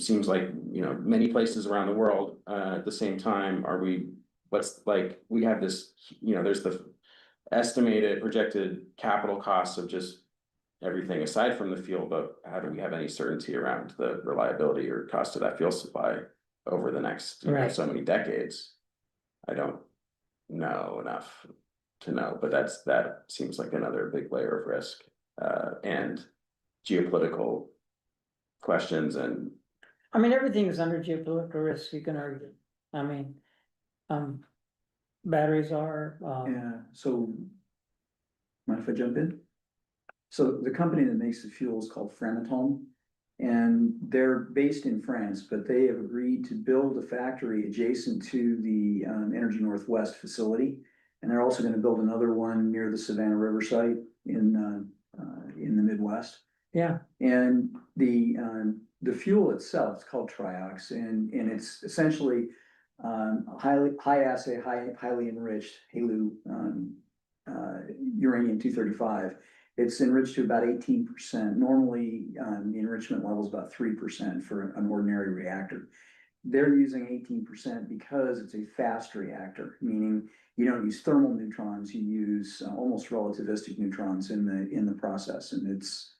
seems like, many places around the world, at the same time, we have this, there's the estimated projected capital costs of just everything aside from the fuel, but how do we have any certainty around the reliability or cost of that fuel supply over the next, Right. so many decades? I don't know enough to know, but that seems like another big layer of risk, and geopolitical questions. And I mean, everything is under geopolitical risk, you can argue. I mean, batteries are, Yeah, so, mind if I jump in? So the company that makes the fuel is called Framatome, and they're based in France, but they have agreed to build a factory adjacent to the Energy Northwest facility. And they're also gonna build another one near the Savannah River site in the Midwest. yeah, And the fuel itself is called Triox, and it's essentially high assay, highly enriched HALEU, uranium-235. It's enriched to about 18%. Normally, the enrichment level is about 3% for an ordinary reactor. They're using 18% because it's a fast reactor, meaning you don't use thermal neutrons, you use almost relativistic neutrons in the process, and it's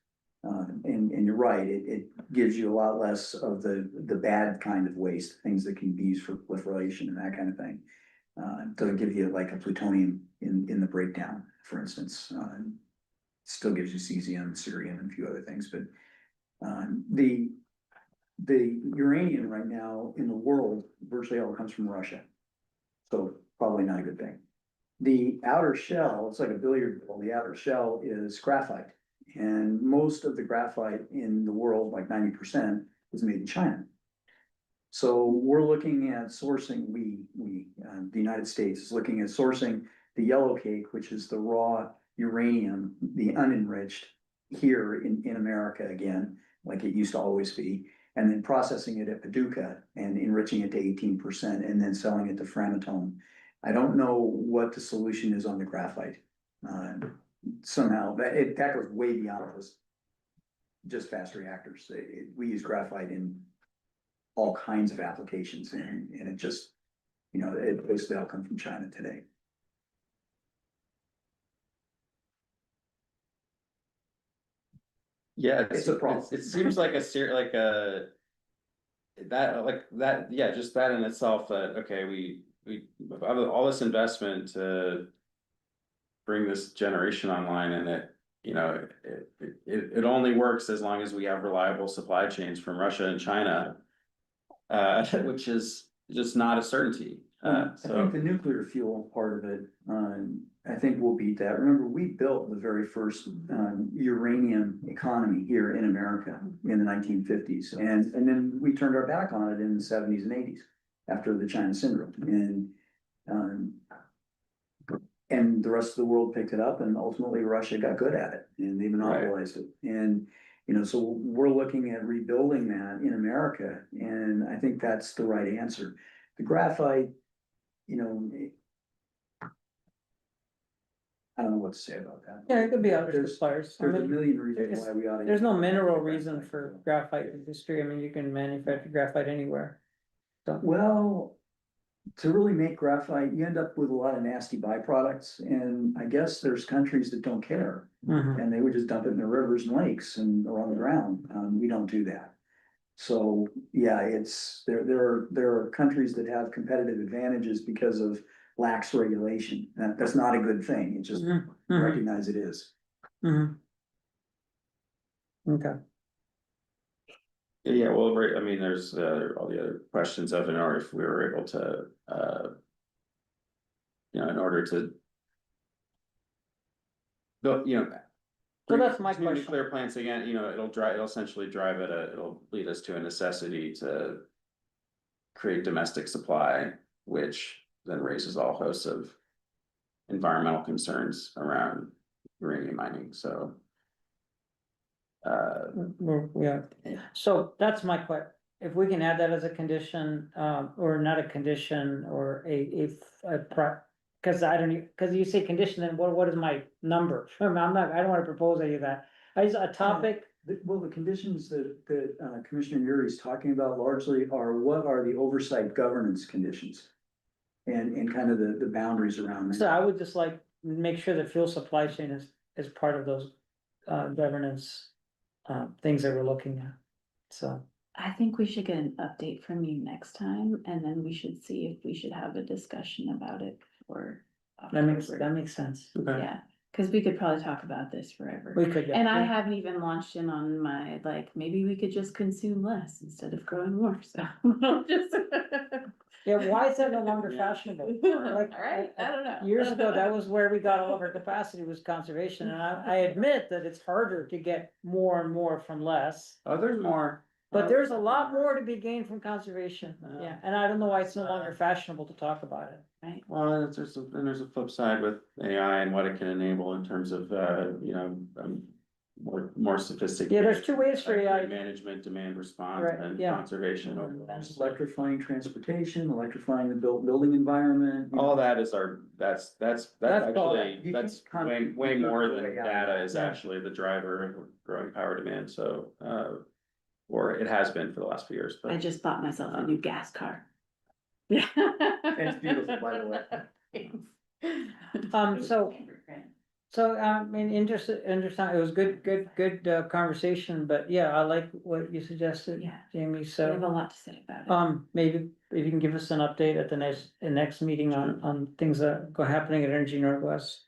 and you're right, it gives you a lot less of the bad kind of waste, things that can be used for proliferation and that kind of thing. It doesn't give you like a plutonium in the breakdown, for instance. Still gives you cesium, cerium, and a few other things, but the uranium right now in the world virtually all comes from Russia, so probably not a good thing. The outer shell, it's like a billiard ball. The outer shell is graphite, and most of the graphite in the world, like 90%, is made in China. So we're looking at sourcing, the United States is looking at sourcing the yellow cake, which is the raw uranium, the unenriched here in America again, like it used to always be, and then processing it at Paducah and enriching it to 18% and then selling it to Framatome. I don't know what the solution is on the graphite. Somehow that goes way beyond just fast reactors. We use graphite in all kinds of applications and it just, it basically all come from China today. Yeah, It's a problem. It seems like yeah, just that in itself, that, okay, we, all this investment to bring this generation online, and it only works as long as we have reliable supply chains from Russia and China, which is just not a certainty. I think the nuclear fuel part of it, I think we'll beat that. Remember, we built the very first uranium economy here in America in the 1950s, and then we turned our back on it in the 70s and 80s after the China syndrome, and the rest of the world picked it up, and ultimately Russia got good at it, and they monopolized it. And so we're looking at rebuilding that in America, and I think that's the right answer. The graphite, I don't know what to say about that. Yeah, it could be other There's- suppliers. I There's a mean, million reasons why we ought to. there's no mineral reason for graphite industry. I mean, you can manufacture graphite anywhere. So, Well, to really make graphite, you end up with a lot of nasty byproducts, and I guess there's countries that don't care. mhm. And they would just dump it in the rivers and lakes and or on the ground. We don't do that. So, yeah, there are countries that have competitive advantages because of lax regulation. That's not a good thing. It just Mhm, mhm, recognize it is. mhm. Okay, Yeah, well, right, I mean, there's all the other questions of, if we were able to, in order to build, so that's my new question. nuclear plants again, it'll essentially drive it'll lead us to a necessity to create domestic supply, which then raises all hosts of environmental concerns around uranium mining, so. Yeah, so that's my if we can add that as a condition, or not a condition, or cause I don't, cause you say condition, then what is my number? I don't wanna propose any of that. A topic, Well, the conditions that Commissioner Yuri is talking about largely are what are the oversight governance conditions? And kind of the boundaries around so that. I would just like, make sure the fuel supply chain is part of those, governance, things that we're looking at, so. I think we should get an update from you next time, and then we should see if we should have a discussion about it before That October. makes sense. Okay. Yeah, cause we could probably talk about this forever. We could. And I haven't even launched in on my, maybe we could just consume less instead of growing more, so. Just. Yeah, why is that no longer fashionable? Like, Alright, I don't know. years ago, that was where we got all of our capacity, was conservation, and I admit that it's harder to get more and more from less. Oh, there's more. But there's a lot more to be gained from conservation, yeah, and I don't know why it's no longer fashionable to talk about it. Right, Well, there's a flip side with AI and what it can enable in terms of, more sophisticated. Yeah, there's two ways for AI. Management, demand response, Right, and yeah. conservation. Electrifying transportation, electrifying the building environment. All that is that's all- actually, that's way more than data is Yeah. actually the driver of growing power demand, so, or it has been for the last few years, I but. just bought myself a new gas car. Yeah. it's beautiful, by the way. So, I mean, interesting, it was good conversation, but yeah, I like what you suggested, Yeah. Jamie, I so. have a lot to say about it. Maybe if you can give us an update at the next meeting on things that go happening at Energy Northwest.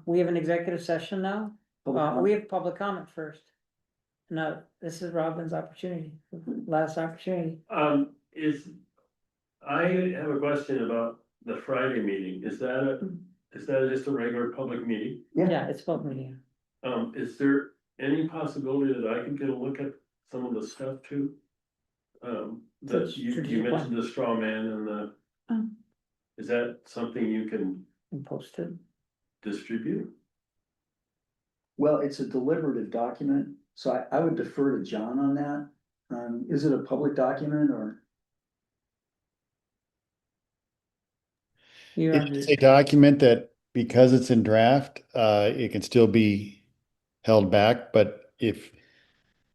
We have an executive session now, we have public comment first. No, this is Robin's opportunity, last opportunity. I have a question about the Friday meeting. Is that just a regular public meeting? Yeah, it's public meeting. Is there any possibility that I can get a look at some of the stuff too? The That you strategic mentioned the straw man and the. Oh. Is that something you can And posted. distribute? Well, it's a deliberative document, so I would defer to John on that. Is it a public document or? You're on It's mute. a document that, because it's in draft, it can still be held back, but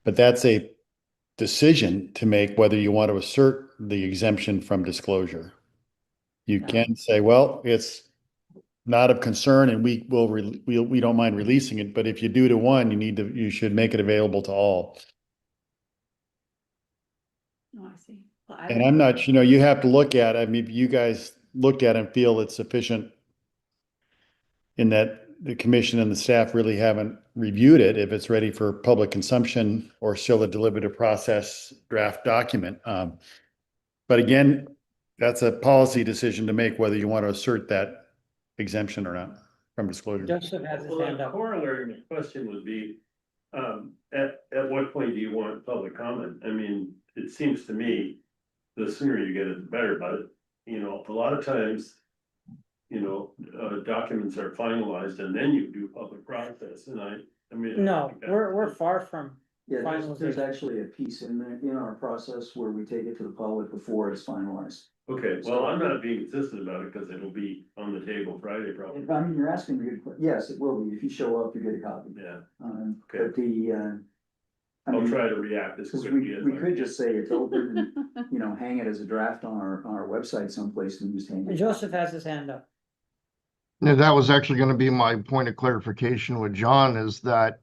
that's a decision to make whether you want to assert the exemption from disclosure. You Yeah. can say, well, it's not of concern and we don't mind releasing it, but if you do to one, you should make it available to all. Oh, I see. Well, I And would- I'm not, you have to look at, I mean, if you guys looked at it and feel it's sufficient in that the commission and the staff really haven't reviewed it, if it's ready for public consumption or still a deliberative process draft document. But again, that's a policy decision to make whether you want to assert that exemption or not from disclosure. Joseph has his Well, hand the up. corollary question would be, at what point do you want public comment? I mean, it seems to me, the sooner you get it, the better, but, a lot of times, documents are finalized and then you do public process, and I mean. No, we're far from, Yeah, there's Finalization. actually a piece in there, in our process where we take it to the public before it's finalized. Okay, well, I'm not being insistent about it, cause it'll be on the table Friday probably, I mean, you're asking a good question. Yes, it will be. If you show up, you get a copy. yeah, But Okay. I I'll mean, try to react as because quickly as I we can. could just say it's open and, hang it as a draft on our website someplace and just hang it. Joseph has his hand up. No, that was actually gonna be my point of clarification with John, is that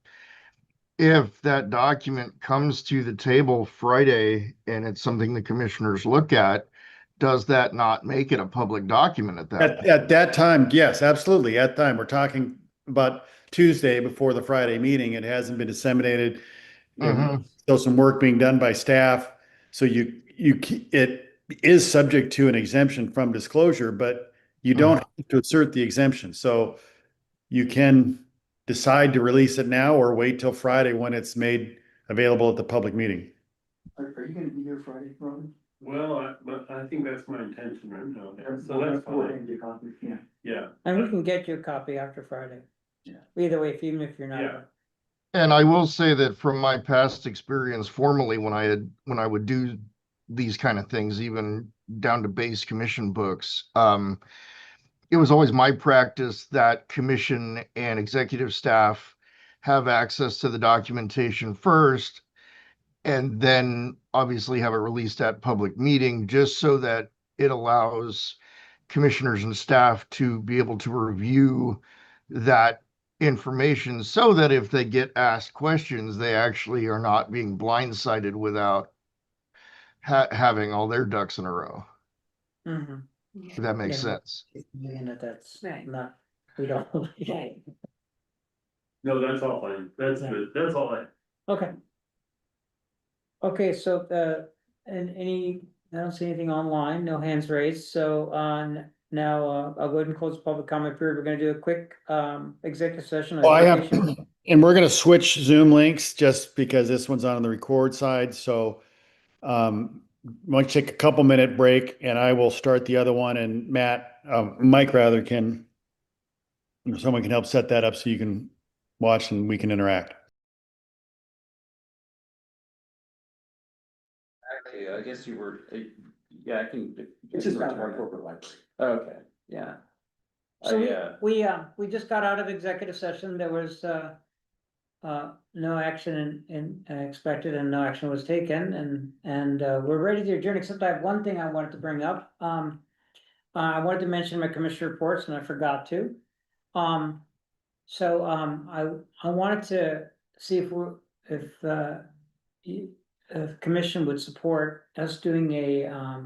if that document comes to the table Friday and it's something the commissioners look at, does that not make it a public document at that? At that time, yes, absolutely. At that time, we're talking about Tuesday before the Friday meeting. It hasn't been disseminated. Mhm. Still some work being done by staff. So it is subject to an exemption from disclosure, but you don't have to assert the exemption. So you can decide to release it now or wait till Friday when it's made available at the public meeting. Are you gonna be here Friday, Robin? Well, I think that's my intention right now, so We'll that's we'll fine, hand you a copy. Yeah. yeah. And we can get you a copy after Friday. Yeah. Either way, even if you're not. Yeah. And I will say that from my past experience formally, when I would do these kind of things, even down to base commission books, it was always my practice that commission and executive staff have access to the documentation first, and then obviously have it released at public meeting, just so that it allows commissioners and staff to be able to review that information, so that if they get asked questions, they actually are not being blindsided without having all their ducks in a row. Mhm. If that makes Yeah. sense. And that's Right. not, we don't. Right. No, that's all fine, that's Yeah. good, that's all I. Okay. Okay, so, and I don't see anything online, no hands raised, so, now, I'll go ahead and close the public comment period. We're gonna do a quick, executive session. Oh, I have, Litigation. and we're gonna switch Zoom links just because this one's on the record side, so why don't you take a couple minute break and I will start the other one, and Mike rather someone can help set that up so you can watch and we can interact. Actually, I guess you were, yeah, I can. It's just not our corporate library. Okay, yeah. So I, we just got out of executive session. There was, no action expected and no action was taken, and we're ready to adjourn, except I have one thing I wanted to bring up. I wanted to mention my commissioner reports and I forgot to. So, I wanted to see if commission would support us doing a,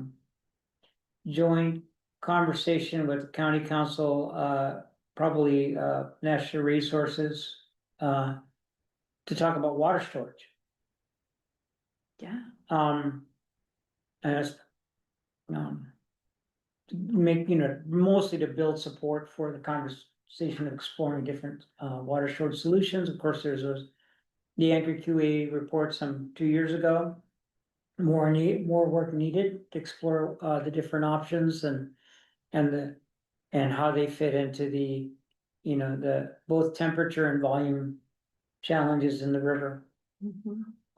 joint conversation with the county council, probably, National Resources, to talk about water storage. Yeah. As, to make, mostly to build support for the conversation of exploring different, water storage solutions. Of course, there's those the Anchor QA report some 2 years ago. More work needed to explore the different options and how they fit into the, the both temperature and volume challenges in the river.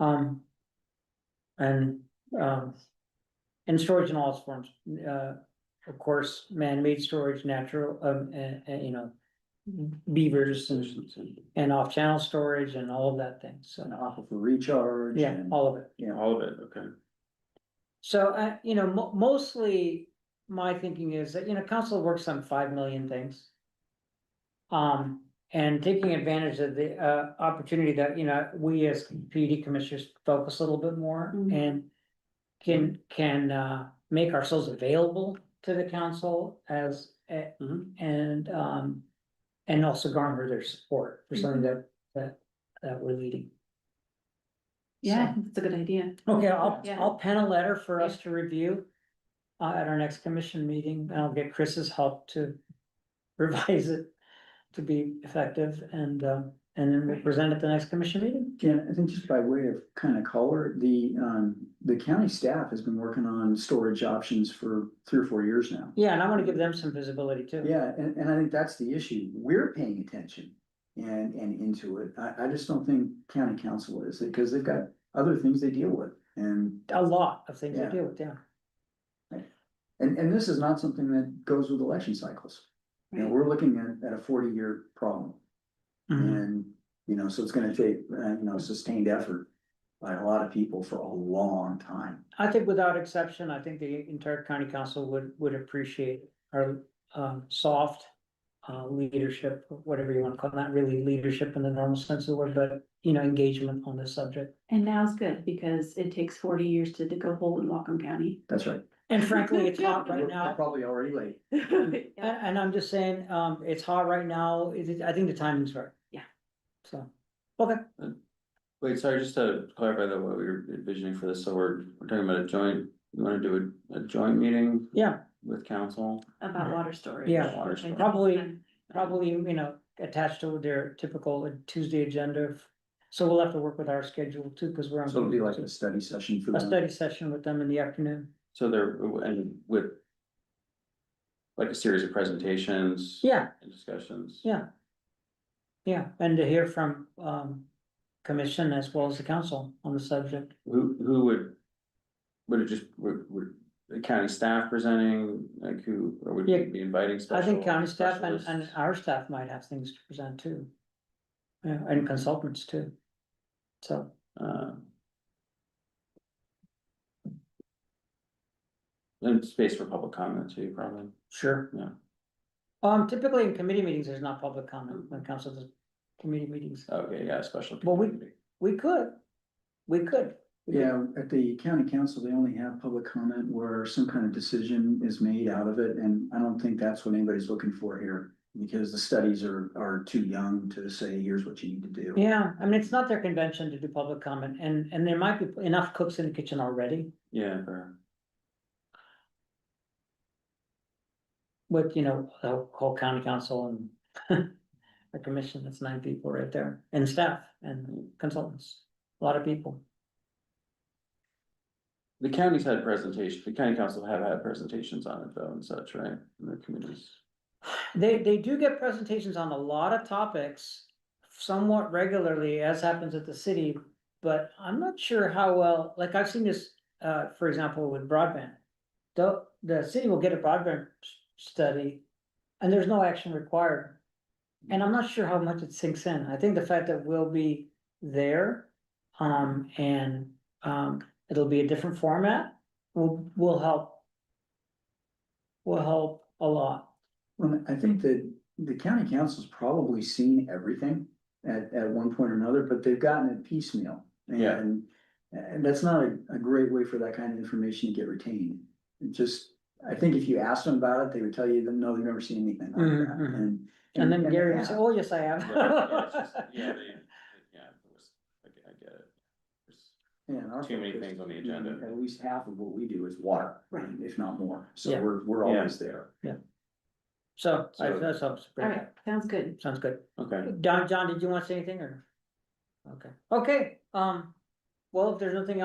Um, and, and storage in all its forms, of course, man-made storage, natural, beavers and off-channel storage and all of that thing, so. And off of recharge. Yeah, and- all of it. Yeah. All of it, okay. So, mostly my thinking is that, council works on 5 million things. And taking advantage of the, opportunity that, we as PUD commissioners focus a little bit more and can make ourselves available to the council as, and also garner their support for something that we're leading. Yeah, that's a good idea. Okay, Yeah. I'll pen a letter for us to review at our next commission meeting, and I'll get Chris's help to revise it to be effective, and then we'll present at the next commission meeting. Yeah, I think just by way of kind of color, the county staff has been working on storage options for 3 or 4 years now. Yeah, and I want to give them some visibility too. Yeah, and I think that's the issue. We're paying attention and into it. I just don't think county council is, because they've got other things they deal with. And A lot of things to Yeah. deal with, yeah. and this is not something that goes with election cycles. Right. We're looking at a 40-year problem. Mm-hmm. And, so it's gonna take, sustained effort by a lot of people for a long time. I think without exception, I think the entire county council would appreciate our soft leadership, whatever you want to call it, not really leadership in the normal sense of the word, but engagement on this subject. And now's good because it takes 40 years to dig a hole in Whatcom County. That's right. And frankly, it's hot right We're now. probably already late. And I'm just saying, it's hot right now. I think the timing's right. Yeah. So, okay. Wait, sorry, just to clarify though, what we were envisioning for this, so we're talking about a joint, you wanna do a joint meeting? Yeah. With council? About water storage. Yeah, water which I think probably- is fun. Probably, attached to their typical Tuesday agenda. So we'll have to work with our schedule too, because we're on. So it'll be like a study session for A them. study session with them in the afternoon. So there, and with like a series of presentations? Yeah. And discussions? Yeah. Yeah, and to hear from commission as well as the council on the subject. Who would it just, would the county staff presenting, like who, or would Yeah. you be inviting I special? think county staff and specialists? our staff might have things to present too. Yeah, and consultants too. So, And space for public comment too, probably, sure. yeah, Typically in committee meetings, there's not public comment when council does committee meetings. okay, yeah, special. Well, community. We could. Yeah, at the county council, they only have public comment where some kind of decision is made out of it, and I don't think that's what anybody's looking for here. Because the studies are too young to say, here's what you need to do. Yeah, I mean, it's not their convention to do public comment, and there might be enough cooks in the kitchen already. Yeah, fair. With, the whole county council and a commission, that's 9 people right there, and staff and consultants, a lot of people. The county's had presentation, the county council have had presentations on it though and such, right, in the committees? They do get presentations on a lot of topics somewhat regularly, as happens at the city, but I'm not sure how well, like I've seen this, for example, with broadband. The city will get a broadband study, and there's no action required. And I'm not sure how much it sinks in. I think the fact that we'll be there, and it'll be a different format, will help. Will help a lot. Well, I think that the county council's probably seen everything at one point or another, but they've gotten it piecemeal. Yeah. And that's not a great way for that kind of information to get retained. It just, I think if you asked them about it, they would tell you that no, they've never seen anything like that. Mhm, And then Gary would say, oh, yes, I have. Yeah, it's just, yeah, it was, I get it. There's Yeah, and our Too many focus, things on the agenda. At least half of what we do is water, Right. if not more. So Yeah. we're always there. So, So- that helps. All right, sounds good. Sounds good. Okay, John, did you want to say anything or? Okay, well, if there's nothing else.